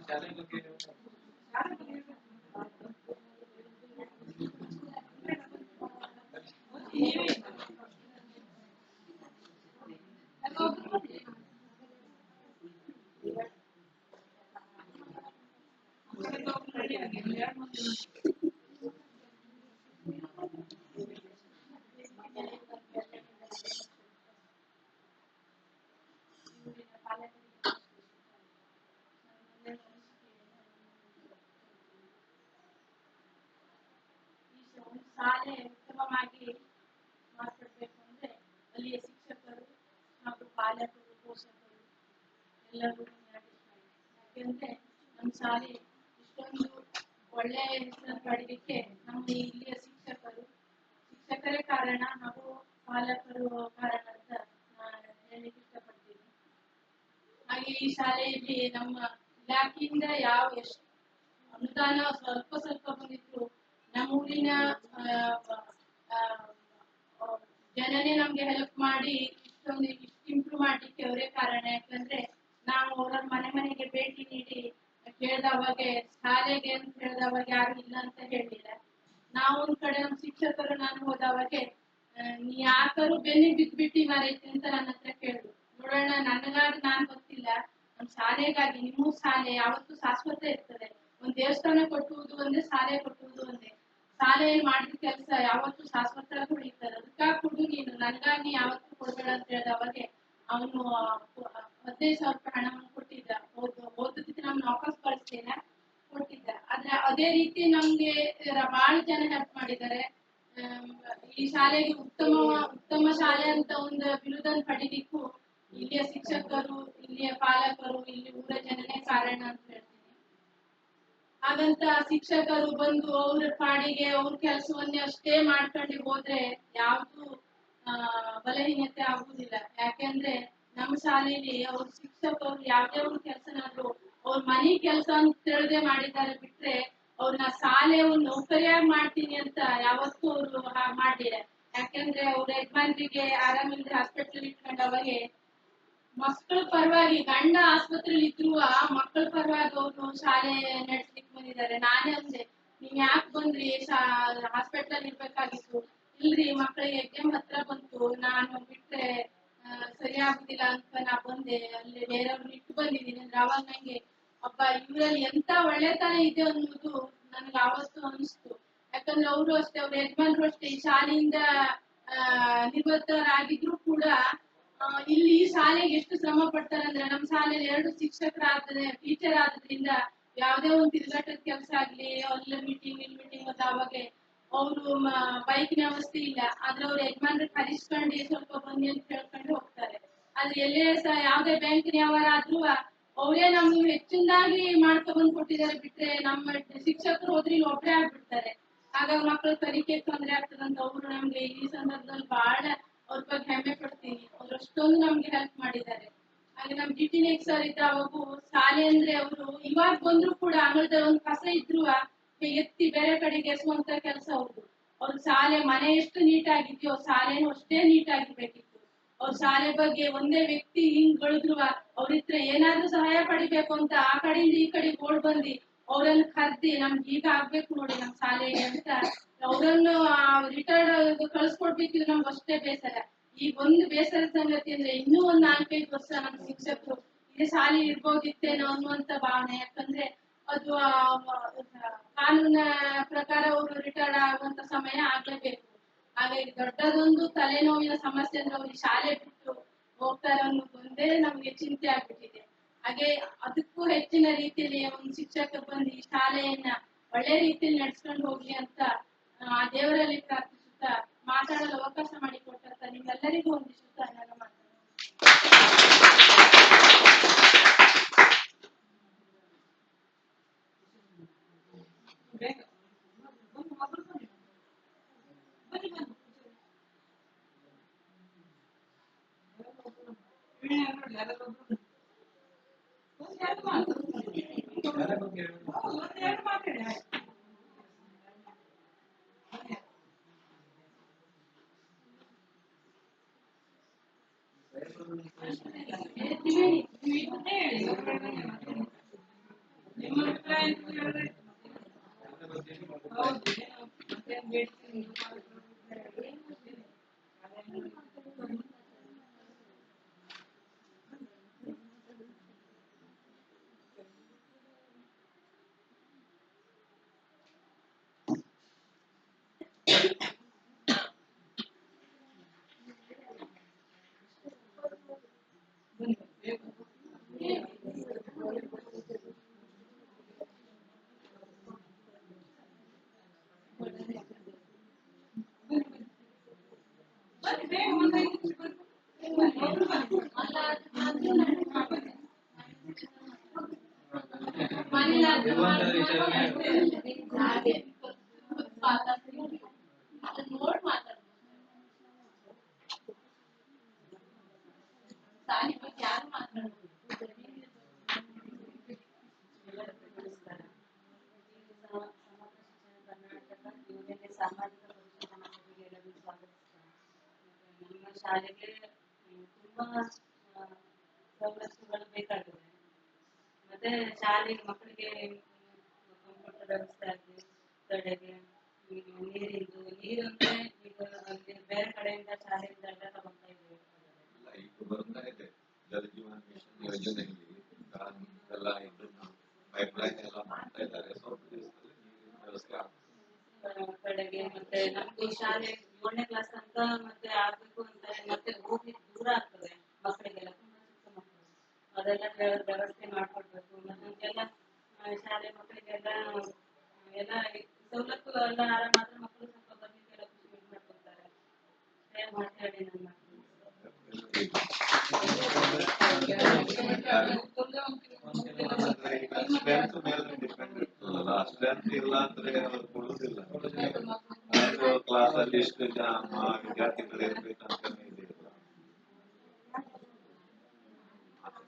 ಶಾಲೆ ಬಗ್ಗೆ ಶಾಲೆ ಉತ್ತಮವಾಗಿ ಮಾರ್ಪಡಬೇಕು ಅಂದ್ರೆ ಅಲ್ಲಿಯ ಶಿಕ್ಷಕರು ಹಾಗೂ ಪಾಲಕರು, ಪೋಷಕರು ಎಲ್ಲರೂ ಯಾಕೆಂದ್ರೆ ನಮ್ಮ ಶಾಲೆ ಇಷ್ಟೊಂದು ಒಳ್ಳೆಯ ಹೆಸರು ಪಡೀಲಿಕ್ಕೆ ನಮ್ಮ ಇಲ್ಲಿಯ ಶಿಕ್ಷಕರೇ ಕಾರಣ ಹಾಗೂ ಪಾಲಕರು ಕಾರಣ ಅಂತ ನಾನು ಹೇಳಲಿಕ್ಕೆ ಇಷ್ಟಪಡ್ತೀನಿ. ಹಾಗೆ ಈ ಶಾಲೆಯಲ್ಲಿ ನಮ್ಮ ಇಲಾಖೆಯಿಂದ ಎಷ್ಟು ಅನುದಾನ ಸ್ವಲ್ಪ ಬಂದಿತ್ತು. ನಮ್ಮೂರಿನ ಜನನೇ ನಮ್ಗೆ ಹೆಲ್ಪ್ ಮಾಡಿ ಇಷ್ಟು ಇಂಪ್ರೂವ್ ಮಾಡ್ಲಿಕ್ಕೆ ಅವರೇ ಕಾರಣ. ಯಾಕಂದ್ರೆ ನಾವು ಅವರ ಮನೆಗೆ ಭೇಟಿ ನೀಡಿ ಕೇಳಿದವಾಗ ಶಾಲೆಗೆ ಅಂತ ಹೇಳಿದವಾಗ ಯಾರು ಇಲ್ಲ ಅಂತ ಹೇಳಿಲ್ಲ. ನಾವು ಒಂದ್ ಕಡೆ ನಮ್ಮ ಶಿಕ್ಷಕರು ನಾನು ಹೋದವಾಗ ನೀ ಯಾಕಾರು ಬೆನ್ನಿಗೆ ಬಿದ್ಬಿಟ್ಟಿ ಮರೈತಿ ಅಂತ ನನ್ನ ಹತ್ರ ಕೇಳಿದ್ರು. ನೋಡೋಣ, ನನಗಾಗಿ ನಾನು ಗೊತ್ತಿಲ್ಲ, ನಮ್ಮ ಶಾಲೆಗಾಗಿ ನಿಮ್ಮ ಶಾಲೆ ಯಾವತ್ತೂ ಶಾಶ್ವತ ಇರ್ತದೆ. ಒಂದ್ ದೇವಸ್ಥಾನ ಕಟ್ಟುವುದು ಒಂದೇ, ಶಾಲೆ ಕಟ್ಟುವುದು ಒಂದೇ. ಶಾಲೆಯಲ್ಲಿ ಮಾಡಿದ ಕೆಲಸ ಯಾವತ್ತೂ ಶಾಶ್ವತ ಉಳಿತದೆ. ಅದಕ್ಕಾಗಿ ಕೊಡು ನೀನು, ನನಗಾಗಿ ಯಾವತ್ತೂ ಕೊಡಬೇಡ ಅಂತ ಹೇಳಿದವಾಗ ಅವನು 15,000 ರೂಪಾಯಿ ಹಣವನ್ನು ಕೊಟ್ಟಿದ್ದ. ಓದೋದಕ್ಕೆ ನಮ್ಗೆ ವಾಪಸ್ ಕಳಿಸ್ತೇನೆ ಕೊಟ್ಟಿದ್ದ. ಆದ್ರೆ ಅದೇ ರೀತಿ ನಮ್ಗೆ ಬಹಳ ಜನ ಹೆಲ್ಪ್ ಮಾಡಿದ್ದಾರೆ. ಈ ಶಾಲೆಗೆ ಉತ್ತಮ ಶಾಲೆ ಅಂತ ಒಂದು ಬಿರುದನ್ನು ಪಡಿಲಿಕ್ಕೂ ಇಲ್ಲಿಯ ಶಿಕ್ಷಕರು, ಇಲ್ಲಿಯ ಪಾಲಕರು, ಇಲ್ಲಿ ಊರ ಜನನೇ ಕಾರಣ ಅಂತ ಹೇಳ್ತೀನಿ. ಹಾಗಂತ ಶಿಕ್ಷಕರು ಬಂದು ಅವ್ರ ಪಾಡಿಗೆ ಅವ್ರ ಕೆಲಸವನ್ನೇ ಅಷ್ಟೇ ಮಾಡ್ಕೊಂಡು ಹೋದ್ರೆ ಯಾವ್ದು ಬಲಹೀನತೆ ಆಗುದಿಲ್ಲ. ಯಾಕೆಂದ್ರೆ ನಮ್ಮ ಶಾಲೆಯಲ್ಲಿ ಅವ್ರ ಶಿಕ್ಷಕರು ಯಾವ್ದೇ ಒಂದು ಕೆಲಸನಾದ್ರು ಅವ್ರ ಮನೆ ಕೆಲಸ ಅಂತ ತಿಳಿದೇ ಮಾಡಿದ್ದಾರೆ ಬಿಟ್ರೆ ಅವ್ರನ್ನ ಶಾಲೆ ಒಂದು ನೌಕರಿಯಾಗಿ ಮಾಡ್ತೀನಿ ಅಂತ ಯಾವತ್ತೂ ಅವರು ಮಾಡಿಲ್ಲ. ಯಾಕೆಂದ್ರೆ ಅವ್ರ ಯಜಮಾನ್ರಿಗೆ ಆರಾಮಿಲ್ಲದೆ ಹಾಸ್ಪಿಟಲ್ ಇಟ್ಕೊಂಡು ಅವಾಗೆ ಮಕ್ಕಳ ಪರವಾಗಿ ಗಂಡ ಆಸ್ಪತ್ರೆಯಲ್ಲಿ ಇದ್ರು ಮಕ್ಕಳ ಪರವಾಗಿ ಅವರು ಶಾಲೆ ನಡೆಸ್ಲಿಕ್ಕೆ ಬಂದಿದ್ದಾರೆ. ನಾನೇ ಅಂದೆ, ನೀವ್ ಯಾಕೆ ಬಂದ್ರಿ, ಹಾಸ್ಪಿಟಲ್ ಇರ್ಬೇಕಾಗಿತ್ತು. ಇಲ್ರಿ, ಮಕ್ಕಳಿಗೆ ಎಕ್ಸಾಮ್ ಹತ್ರ ಬಂತು, ನಾನು ಬಿಟ್ರೆ ಸರಿ ಆಗುದಿಲ್ಲ ಅಂತ ನಾ ಬಂದೆ, ಅಲ್ಲಿ ಬೇರೆಯವ್ರನ್ನ ಇಟ್ಟು ಬಂದಿದ್ದೀನಿ ಅಂದ್ರೆ ಅವಾಗ ನಂಗೆ ಅಪ್ಪ ಇವ್ರಲ್ಲಿ ಎಂತ ಒಳ್ಳೆತನ ಇದೆ ಅನ್ನೋದು ನನ್ಗೆ ಆವತ್ತು ಅನಿಸ್ತು. ಯಾಕಂದ್ರೆ ಅವರು ಅಷ್ಟೇ, ಅವ್ರ ಯಜಮಾನ್ರು ಅಷ್ಟೇ ಈ ಶಾಲೆಯಿಂದ ನಿವೃತ್ತರಾಗಿದ್ರು ಕೂಡ ಇಲ್ಲಿ ಈ ಶಾಲೆಗೆ ಎಷ್ಟು ಶ್ರಮ ಪಡ್ತಾರೆ ಅಂದ್ರೆ ನಮ್ಮ ಶಾಲೆಯಲ್ಲಿ 2 ಶಿಕ್ಷಕರಾದ್ರೆ ಟೀಚರ್ ಆದ್ರಿಂದ ಯಾವ್ದೇ ಒಂದು ತಿರುಗಾಟದ ಕೆಲಸ ಆಗ್ಲಿ, ಅಲ್ಲಿ ಮೀಟಿಂಗ್ ಇಲ್ಲಿ ಮೀಟಿಂಗ್ ಅಂತ ಅವಾಗ ಅವರು ಬೈಕಿನ ವ್ಯವಸ್ಥೆ ಇಲ್ಲ, ಆದ್ರೆ ಅವ್ರ ಯಜಮಾನ್ರು ಕಲಿಸ್ಕೊಂಡು ಸ್ವಲ್ಪ ಬನ್ನಿ ಅಂತ ಹೇಳ್ಕೊಂಡು ಹೋಗ್ತಾರೆ. ಆದ್ರೆ ಎಲ್ಲೇ ಯಾವ್ದೇ ಬ್ಯಾಂಕಿನ ವ್ಯವಹಾರ ಆದ್ರೂ ಅವರೇ ನಮ್ಗೆ ಹೆಚ್ಚಿನದಾಗಿ ಮಾಡ್ಕೊ ಬಂದು ಕೊಟ್ಟಿದ್ದಾರೆ ಬಿಟ್ರೆ ನಮ್ಮ ಶಿಕ್ಷಕರು ಹೋದ್ರೆ ಇಲ್ಲಿ ಒಬ್ಬರೇ ಆಗ್ಬಿಡ್ತಾರೆ. ಹಾಗಾಗಿ ಮಕ್ಕಳು ಕಲಿಕೆ ತೊಂದರೆ ಆಗ್ತದಂತ ಅವರು ನಮ್ಗೆ ಈ ಸಂದರ್ಭದಲ್ಲಿ ಬಹಳ ಅವ್ರ ಬಗ್ಗೆ ಹೆಮ್ಮೆ ಪಡ್ತೀನಿ. ಅವ್ರು ಅಷ್ಟೊಂದು ನಮ್ಗೆ ಹೆಲ್ಪ್ ಮಾಡಿದ್ದಾರೆ. ಹಾಗೆ ನಮ್ ಜಿಟಿನೆಕ್ ಸರ್ ಇದ್ದ ಅವಾಗೂ ಶಾಲೆ ಅಂದ್ರೆ ಅವರು ಇವಾಗ ಬಂದ್ರು ಕೂಡ ಅಂಗಳದಲ್ಲಿ ಒಂದು ಕಸ ಇದ್ರು ಎತ್ತಿ ಬೇರೆ ಕಡೆಗೆ ಎಸುವಂತ ಕೆಲಸ ಅವ್ರದ್ದು. ಅವ್ರ ಶಾಲೆ ಮನೆ ಎಷ್ಟು ನೀಟಾಗಿದ್ಯೋ ಶಾಲೆನೂ ಅಷ್ಟೇ ನೀಟಾಗಿರ್ಬೇಕಿತ್ತು. ಅವ್ರ ಶಾಲೆ ಬಗ್ಗೆ ಒಂದೇ ವ್ಯಕ್ತಿ ಹಿಂಗ್ ಬೆಳೆದ್ರು ಅವ್ರಿತ್ರ ಏನಾದ್ರೂ ಸಹಾಯ ಪಡಿಬೇಕು ಅಂತ ಆ ಕಡೆಯಿಂದ ಈ ಕಡೆ ಓಡ್ ಬಂದಿ ಅವ್ರನ್ನ ಕರ್ದಿ ನಮ್ಗೆ ಈಗ ಆಗ್ಬೇಕು ನೋಡಿ ನಮ್ ಶಾಲೆಗೆ ಅಂತ ಅವ್ರನ್ನು ರಿಟೈರ್ಡ್ ಕಳ್ಸ್ಕೊಡ್ಬೇಕಿದ್ರೆ ನಮ್ಗೆ ಅಷ್ಟೇ ಬೇಸರ. ಈಗ ಒಂದು ಬೇಸರದ ಸಂಗತಿ ಅಂದ್ರೆ ಇನ್ನೂ ಒಂದ್ 4-5 ವರ್ಷ ನಮ್ಮ ಶಿಕ್ಷಕರು ಇದೇ ಶಾಲೆ ಇರ್ಬೋದಿತ್ತೇನೋ ಅನ್ನುವಂತ ಭಾವನೆ. ಯಾಕಂದ್ರೆ ಅದು ಕಾನೂನ ಪ್ರಕಾರ ಅವರು ರಿಟೈರ್ಡ್ ಆಗುವಂತ ಸಮಯ ಆಗ್ಲೇಬೇಕು. ಹಾಗಾಗಿ ದೊಡ್ಡದೊಂದು ತಲೆನೋವಿನ ಸಮಸ್ಯೆ ಅಂದ್ರೆ ಅವ್ರಿಗೆ ಶಾಲೆ ಬಿಟ್ಟು ಹೋಗ್ತಾರೆ ಅನ್ನೋದು ಒಂದೇ ನಮ್ಗೆ ಚಿಂತೆ ಆಗ್ಬಿಟ್ಟಿದೆ. ಹಾಗೆ ಅದಕ್ಕೂ ಹೆಚ್ಚಿನ ರೀತಿಯಲ್ಲಿ ಒಂದು ಶಿಕ್ಷಕರು ಬಂದು ಈ ಶಾಲೆಯನ್ನ ಒಳ್ಳೆ ರೀತಿಯಲ್ಲಿ ನಡ್ಸ್ಕೊಂಡು ಹೋಗ್ಲಿ ಅಂತ ಆ ದೇವರಲ್ಲಿ ಪ್ರಾರ್ಥಿಸುತ್ತಾ ಮಾತಾಡಲು ಅವಕಾಶ ಮಾಡಿಕೊಟ್ಟಂತ ನಿಮ್ಮೆಲ್ಲರಿಗೂ ಒಂದಿಷ್ಟು ನನ್ನ ಮಾತು. ಶಾಲೆಗೆ ತುಂಬಾ ಸವಲತ್ತುಗಳು ಬೇಕಾಗಿದೆ. ಮತ್ತೆ ಶಾಲೆಗೆ ಮಕ್ಕಳಿಗೆ ಕಂಪ್ಯೂಟರ್ ವ್ಯವಸ್ಥೆ ಆಗಲಿ, ಕಡೆಗೆ ನೀರಿಂದು ನೀರಂದ್ರೆ ಈಗ ಅಲ್ಲಿ ಬೇರೆ ಕಡೆಯಿಂದ ಶಾಲೆಯಿಂದ ಎಲ್ಲ ತಗೊಂತಾ ಇದ್ದೀವಿ. ಈಗ ಬರ್ತಾ ಇದೆ ಜಲ ಜೀವನ ಮಿಷನ್ ಯೋಜನೆಯಲ್ಲಿ ಎಲ್ಲ ಪೈಪ್ಲೈನ್ ಎಲ್ಲ ಮಾಡ್ತಾ ಇದ್ದಾರೆ. ಸ್ವಲ್ಪ ದಿವಸದಲ್ಲಿ ನೀರಿನ ವ್ಯವಸ್ಥೆ ಆಗ್ತದೆ ಕಡೆಗೆ. ಮತ್ತೆ ನಮ್ದು ಶಾಲೆ 7ನೇ ಕ್ಲಾಸ್ ಅಂತ ಮತ್ತೆ ಆಗ್ಬೇಕು ಅಂತ ಮತ್ತೆ ಹೋಗ್ಲಿಕ್ಕೆ ದೂರ ಆಗ್ತದೆ ಮಕ್ಕಳಿಗೆಲ್ಲ, ತುಂಬಾ ಚಿಕ್ಕ ಮಕ್ಕಳು, ಅದೆಲ್ಲ ವ್ಯವಸ್ಥೆ ಮಾಡ್ಕೊಡ್ಬೇಕು. ಮತ್ತೆ ನಮ್ಗೆಲ್ಲ ಶಾಲೆ ಮಕ್ಕಳಿಗೆಲ್ಲ ಎಲ್ಲ ಸವಲತ್ತು ಎಲ್ಲ ಮಾತ್ರ ಮಕ್ಕಳು ಸ್ವಲ್ಪ ಬರ್ಲಿಕ್ಕೆಲ್ಲ ಖುಷಿ ಮಾಡ್ಕೊತಾರೆ. ಮಾತಾಡಿ ನನ್ನ ಸ್ಟ್ರೆಂತ್ ಮೇಲೆ ಡಿಪೆಂಡ್ ಇರ್ತದಲ್ಲ. ಸ್ಟ್ರೆಂತ್ ಇಲ್ಲ ಅಂದ್ರೆ ಅವ್ರು ಕೊಡುದಿಲ್ಲ. ಕ್ಲಾಸ್ ಕ್ಲಾಸಲ್ಲಿ ಇಷ್ಟು ಜನ ವಿದ್ಯಾರ್ಥಿಗಳು ಇರ್ಬೇಕಂತ ಇದೆ.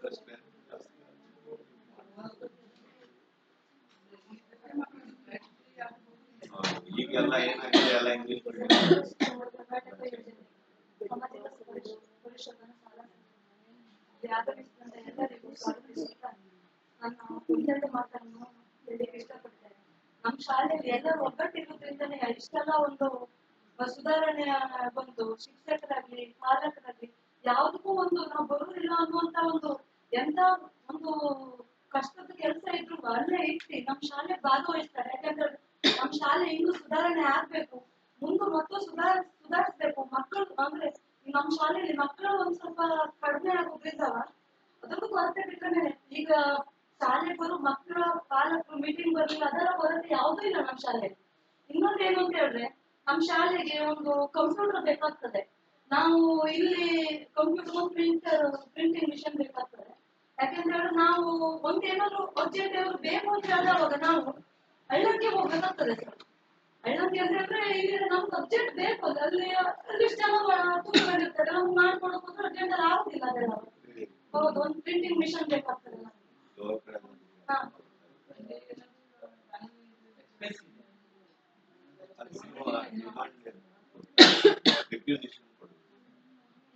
ಅದಷ್ಟೇ ಜಾಸ್ತಿ. ಈಗೆಲ್ಲ ಏನಾಗಿದೆ ಎಲ್ಲ ಇಂಗ್ಲಿಷ್ ನಮ್ಮ ಶಾಲೆಯಲ್ಲಿ ಎಲ್ಲರೂ ಒಗ್ಗಟ್ಟಿರುವುದರಿಂದನೇ ಇಷ್ಟೆಲ್ಲ ಒಂದು ಸುಧಾರಣೆ ಬಂತು. ಶಿಕ್ಷಕರಾಗ್ಲಿ ಪಾಲಕರಾಗ್ಲಿ ಯಾವುದಕ್ಕೂ ಒಂದು ನಾವು ಬರುವುದಿಲ್ಲ ಅನ್ನುವಂತ ಒಂದು ಎಂತ ಒಂದು ಕಷ್ಟದ ಕೆಲಸ ಇದ್ರು ಅಲ್ಲೇ ಇಟ್ಟು ನಮ್ಮ ಶಾಲೆ ಭಾಗವಹಿಸ್ತಾರೆ. ಯಾಕಂದ್ರೆ ನಮ್ಮ ಶಾಲೆ ಇನ್ನೂ ಸುಧಾರಣೆ ಆಗ್ಬೇಕು, ಮುಂದೆ ಮತ್ತು ಸುಧಾರಿಸ್ಬೇಕು. ಮಕ್ಕಳು ಅಂದ್ರೆ ನಮ್ಮ ಶಾಲೆಯಲ್ಲಿ ಮಕ್ಕಳು ಒಂದ್ ಸ್ವಲ್ಪ ಕಡಿಮೆ ಆಗೋದ್ರಿಂದವ ಅದಕ್ಕೂ ಕೊರತೆ ಬಿಟ್ಟರೆ ಈಗ ಶಾಲೆ ಬರೋ ಮಕ್ಕಳ ಪಾಲಕರು ಮೀಟಿಂಗ್ ಬರ್ಲಿಲ್ಲ ಅದರ ಕೊರತೆ ಯಾವುದೂ ಇಲ್ಲ ನಮ್ಮ ಶಾಲೆಯಲ್ಲಿ. ಇನ್ನೊಂದೇನು ಅಂತ ಹೇಳಿದ್ರೆ ನಮ್ಮ ಶಾಲೆಗೆ ಒಂದು ಕಂಪ್ಯೂಟರ್ ಬೇಕಾಗ್ತದೆ. ನಾವು ಇಲ್ಲಿ ಕಂಪ್ಯೂಟರ್ ಪ್ರಿಂಟಿಂಗ್ ಮಿಷನ್ ಬೇಕಾಗ್ತದೆ. ಯಾಕಂದ್ರೆ ನಾವು ಒಂದೇನಾದ್ರು ಅರ್ಜೆಂಟ್ ಏನಾದ್ರು ಬೇಕು ಅಂತ ಹೇಳಿದಾಗ ನಾವು ಹಳ್ಳಕ್ಕೆ ಹೋಗ್ಬೇಕಾಗ್ತದೆ ಸರ್. ಹಳ್ಳಕ್ಕೆ ಅಂದ್ರೆ ಇಲ್ಲಿ ನಮ್ಗೆ ಅರ್ಜೆಂಟ್ ಬೇಕು, ಅಲ್ಲಿ ಅಲ್ಲಿಷ್ಟು ಜನ ತುಂಬಿಕೊಂಡಿರ್ತಾರೆ, ನಮ್ಗೆ ಮಾಡ್ಕೊಡೋಕೆ ಹೋದ್ರೆ ಅರ್ಜೆಂಟ್ ಅಲ್ಲಿ ಆಗುದಿಲ್ಲ ಅದೆಲ್ಲ. ಹೌದು, ಒಂದು ಪ್ರಿಂಟಿಂಗ್ ಮಿಷನ್ ಬೇಕಾಗ್ತದೆ ನಮ್ಗೆ. ಹಾ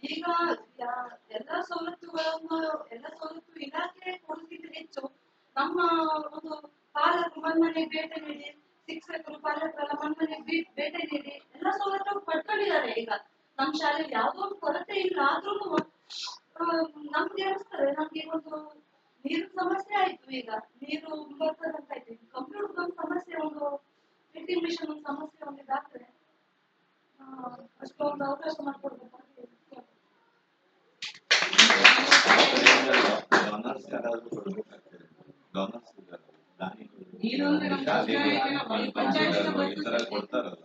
ಈಗ ಎಲ್ಲ ಸವಲತ್ತು ಇಲಾಖೆ ಕೊಡುವುದಕ್ಕಿಂತ ಹೆಚ್ಚು ನಮ್ಮ ಒಂದು ಪಾಲಕರು ಮನ್ಮನೆಗೆ ಭೇಟಿ ನೀಡಿ, ಶಿಕ್ಷಕರು ಪಾಲಕರೆಲ್ಲ ಮನ್ಮನೆಗೆ ಭೇಟಿ ನೀಡಿ ಎಲ್ಲ ಸವಲತ್ತು ಪಡ್ಕೊಂಡಿದ್ದಾರೆ. ಈಗ ನಮ್ಮ ಶಾಲೆಯಲ್ಲಿ ಯಾವುದೋ ಒಂದು ಕೊರತೆ ಇಲ್ಲ, ಆದ್ರೂ ನಮ್ಗೆ ಅನಿಸ್ತದೆ ನಮ್ಗೆ ಒಂದು ನೀರು ಸಮಸ್ಯೆ ಆಯ್ತು. ಈಗ ನೀರು ಬರ್ತದಂತ ಆಯ್ತು, ಕಂಪ್ಯೂಟರ್ ಒಂದು ಸಮಸ್ಯೆ, ಒಂದು ಪ್ರಿಂಟಿಂಗ್ ಮಿಷನ್ ಒಂದು ಸಮಸ್ಯೆ ಒಂದು ಇದಾಗ್ತದೆ. ಅಷ್ಟೊಂದು ಅವಕಾಶ ಮಾಡಿಕೊಡ್ಬೇಕು. ಡಾನರ್ಸ್ ಯಾರಾದ್ರೂ ಕೊಡ್ಬೇಕಾಗ್ತದೆ. ಡಾನರ್ಸ್ ಇದ್ದಾರೆ, ದಾನಿಗಳು ಈ ತರ ಕೊಡ್ತಾರಲ್ಲ,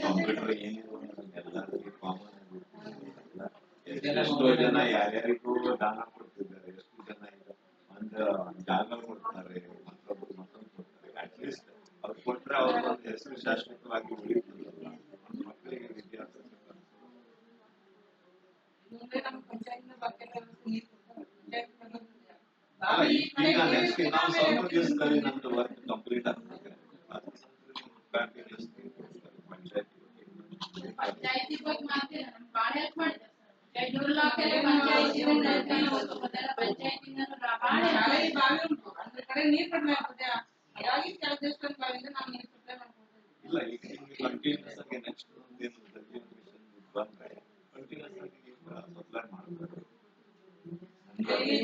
ಕಂಪ್ಯೂಟರ್ ಏನಿದೆ ಎಲ್ಲರಿಗೂ ಕಾಮನ್. ಎಷ್ಟೋ ಜನ ಯಾರ್ಯಾರಿಗೂ ದಾನ ಕೊಡ್ತಿದ್ದಾರೆ, ಎಷ್ಟು ಜನ ಈಗ ಒಂದು ಜಾಗ ಕೊಡ್ತಾರೆ, ಮತ್ತೊಂದು ಕೊಡ್ತಾರೆ. ಅಟ್ಲೀಸ್ಟ್ ಅವ್ರು ಕೊಟ್ರೆ ಅವ್ರ ಒಂದು ಹೆಸರು ಶಾಶ್ವತವಾಗಿ ಉಳಿತದಲ್ಲ, ಮಕ್ಕಳಿಗೆ ವಿದ್ಯಾಭ್ಯಾಸ. ಈಗ ನೆಕ್ಸ್ಟ್ ನಾವು ಸ್ವಲ್ಪ ದಿವಸದಲ್ಲಿ ನಮ್ದು ವರ್ಕ್ ಕಂಪ್ಲೀಟ್ ಆಗ್ತದೆ. ಪಂಚಾಯತಿ ಬಗ್ಗೆ ಮಾತ್ರ ನಮ್ಗೆ ಬಹಳ ಹೆಲ್ಪ್ ಮಾಡಿದ್ದಾರೆ ಸರ್. 2 ಲಕ್ಷ ಪಂಚಾಯತಿಂದ ಬಹಳ ಉಂಟು. ಅಂದ್ರೆ ಕಡೆ ನೀರು ಕಡಿಮೆ ಆಗ್ತದೆ, ಹಾಗಾಗಿ ಕೆಲವು ದೇವಸ್ಥಾನ ಬಾವಿಯಿಂದ ನಾವು ನೀರು ಸಪ್ಲೈ ಮಾಡ್ಬೋದು. ಇಲ್ಲ, ಈಗ ನಿಮ್ಗೆ ಕಂಟಿನ್ಯೂಸ್ ಆಗಿ ನೆಕ್ಸ್ಟ್ ದಿನದಲ್ಲಿ ಬಂದ್ರೆ ಕಂಟಿನ್ಯೂಸ್ ಆಗಿ ಸಪ್ಲೈ ಮಾಡ್ತಾರೆ.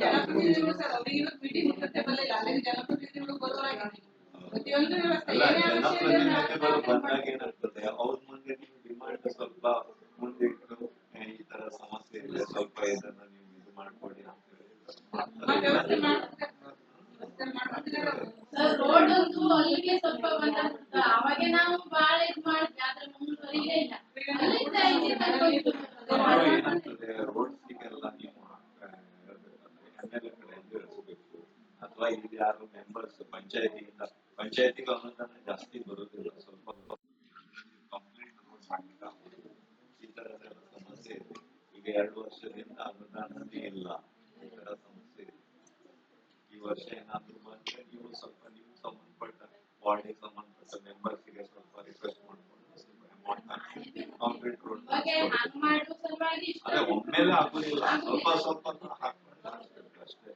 ಜನಪ್ರತಿನಿಧಿಗಳು ಸರ್ ಅವರಿಗೆ ಮೀಟಿಂಗ್ ಇರುತ್ತೆ ಬರಲಿಲ್ಲ, ಅಲ್ಲಿ ಜನಪ್ರತಿನಿಧಿಗಳು ಬರುವಾಗ ಪ್ರತಿಯೊಂದು ವ್ಯವಸ್ಥೆ ಜನಪ್ರತಿನಿಧಿಗಳು ಬಂದಾಗ ಏನಾಗ್ತದೆ, ಅವ್ರ ಮುಂದೆ ನೀವು ಡಿಮಾಂಡ್ ಸ್ವಲ್ಪ ಮುಂದೆ ಇಟ್ಟು ಈ ತರ ಸಮಸ್ಯೆ ಇದೆ, ಸ್ವಲ್ಪ ಇದನ್ನ ನೀವು ಇದು ಮಾಡ್ಕೊಡಿ ಅಂತ ರೋಡ್ ಅಂತೂ ಅಲ್ಲಿಗೆ ಸ್ವಲ್ಪ ಬಂದ ಅವಾಗೆ ನಾವು ಬಹಳ ಇದು ಮಾಡಿದ್ವಿ, ಆದ್ರೆ ಮುಂದುವರಿಲೇ ಇಲ್ಲ. ಏನಾಗ್ತದೆ, ರೋಡ್ಸ್ಗೆಲ್ಲ ನೀವು MLA ಕಡೆ ಇರಿಸಬೇಕು, ಅಥವಾ ಇಲ್ಲಿ ಯಾರು ಮೆಂಬರ್ಸ್ ಪಂಚಾಯತಿಗೆ ಅನುದಾನ ಜಾಸ್ತಿ ಬರುದಿಲ್ಲ, ಸ್ವಲ್ಪ ಕಂಪ್ಲೀಟ್ ರೋಡ್ ಮಾಡಲಿಕ್ಕೆ ಈ ತರದೆಲ್ಲ ಸಮಸ್ಯೆ ಇದೆ. ಈಗ 2 ವರ್ಷದಿಂದ ಅನುದಾನನೇ ಇಲ್ಲ, ಈ ತರ ಸಮಸ್ಯೆ ಇದೆ. ಈ ವರ್ಷ ಏನಾದ್ರು ಬಂದ್ರೆ ನೀವು ಸ್ವಲ್ಪ ನೀವು ಸಂಬಂಧಪಟ್ಟ ವಾರ್ಡಿಗೆ ಸಂಬಂಧಪಟ್ಟ ಮೆಂಬರ್ಸ್ಗೆ ಸ್ವಲ್ಪ ರಿಕ್ವೆಸ್ಟ್ ಮಾಡ್ಕೊಂಡು ಸ್ವಲ್ಪ ಅಮೌಂಟ್ ಹಾಕಿ ಕಾಂಕ್ರೀಟ್ ರೋಡ್. ಅದೇ ಒಮ್ಮೆಲೆ ಆಗುದಿಲ್ಲ, ಸ್ವಲ್ಪ ಸ್ವಲ್ಪ ಹಾಕೊಂಡು ಅಷ್ಟೇ.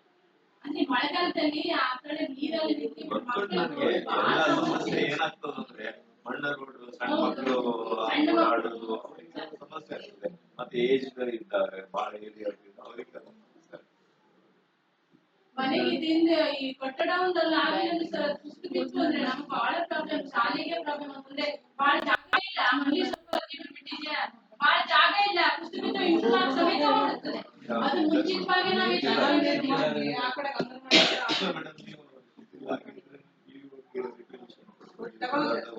ಮಳೆಗಾಲದಲ್ಲಿ ಆ ಕಡೆ ನೀರಲ್ಲಿ ನನಗೆ ಎಲ್ಲ ಸಮಸ್ಯೆ ಏನಾಗ್ತದಂದ್ರೆ ಮಣ್ಣ ರೋಡ್, ಸಣ್ಣ ಮಕ್ಕಳು ಆಡೋದು ಅವರಿಗೆ ಸಮಸ್ಯೆ ಆಗ್ತದೆ. ಮತ್ತೆ ಏಜ್ ಇದ್ದಾರೆ, ಬಹಳ ಏರಿಯಾಸ್ ಅವರಿಗೆ ಸಮಸ್ಯೆ. ಮನೆಗೆ ಈ ಕಟ್ಟಡ ಒಂದಲ್ಲ ಆಗಲಿ ಸರ್, ಕುಸಿದು ಬಿತ್ತು ಅಂದ್ರೆ ನಮ್ಗೆ ಬಹಳ ಪ್ರಾಬ್ಲಮ್, ಶಾಲೆಗೆ ಪ್ರಾಬ್ಲಮ್. ಅಂದ್ರೆ ಬಹಳ ಜಾಗ ಇಲ್ಲ, ಮನೆ ಸ್ವಲ್ಪ ಬಿಟ್ಟಿದ್ಯಾ, ಬಹಳ ಜಾಗ ಇಲ್ಲ, ಕುಸಿದು ಬಿದ್ದು ಇಂಟರ್ಲಾಕ್ ಸಮೇತ ಹೋಗುತ್ತದೆ. ಅದು ಮುಂಚಿತವಾಗಿ ನಾವು ಆ ಕಡೆ ತಗೊಳ್ಳೋದು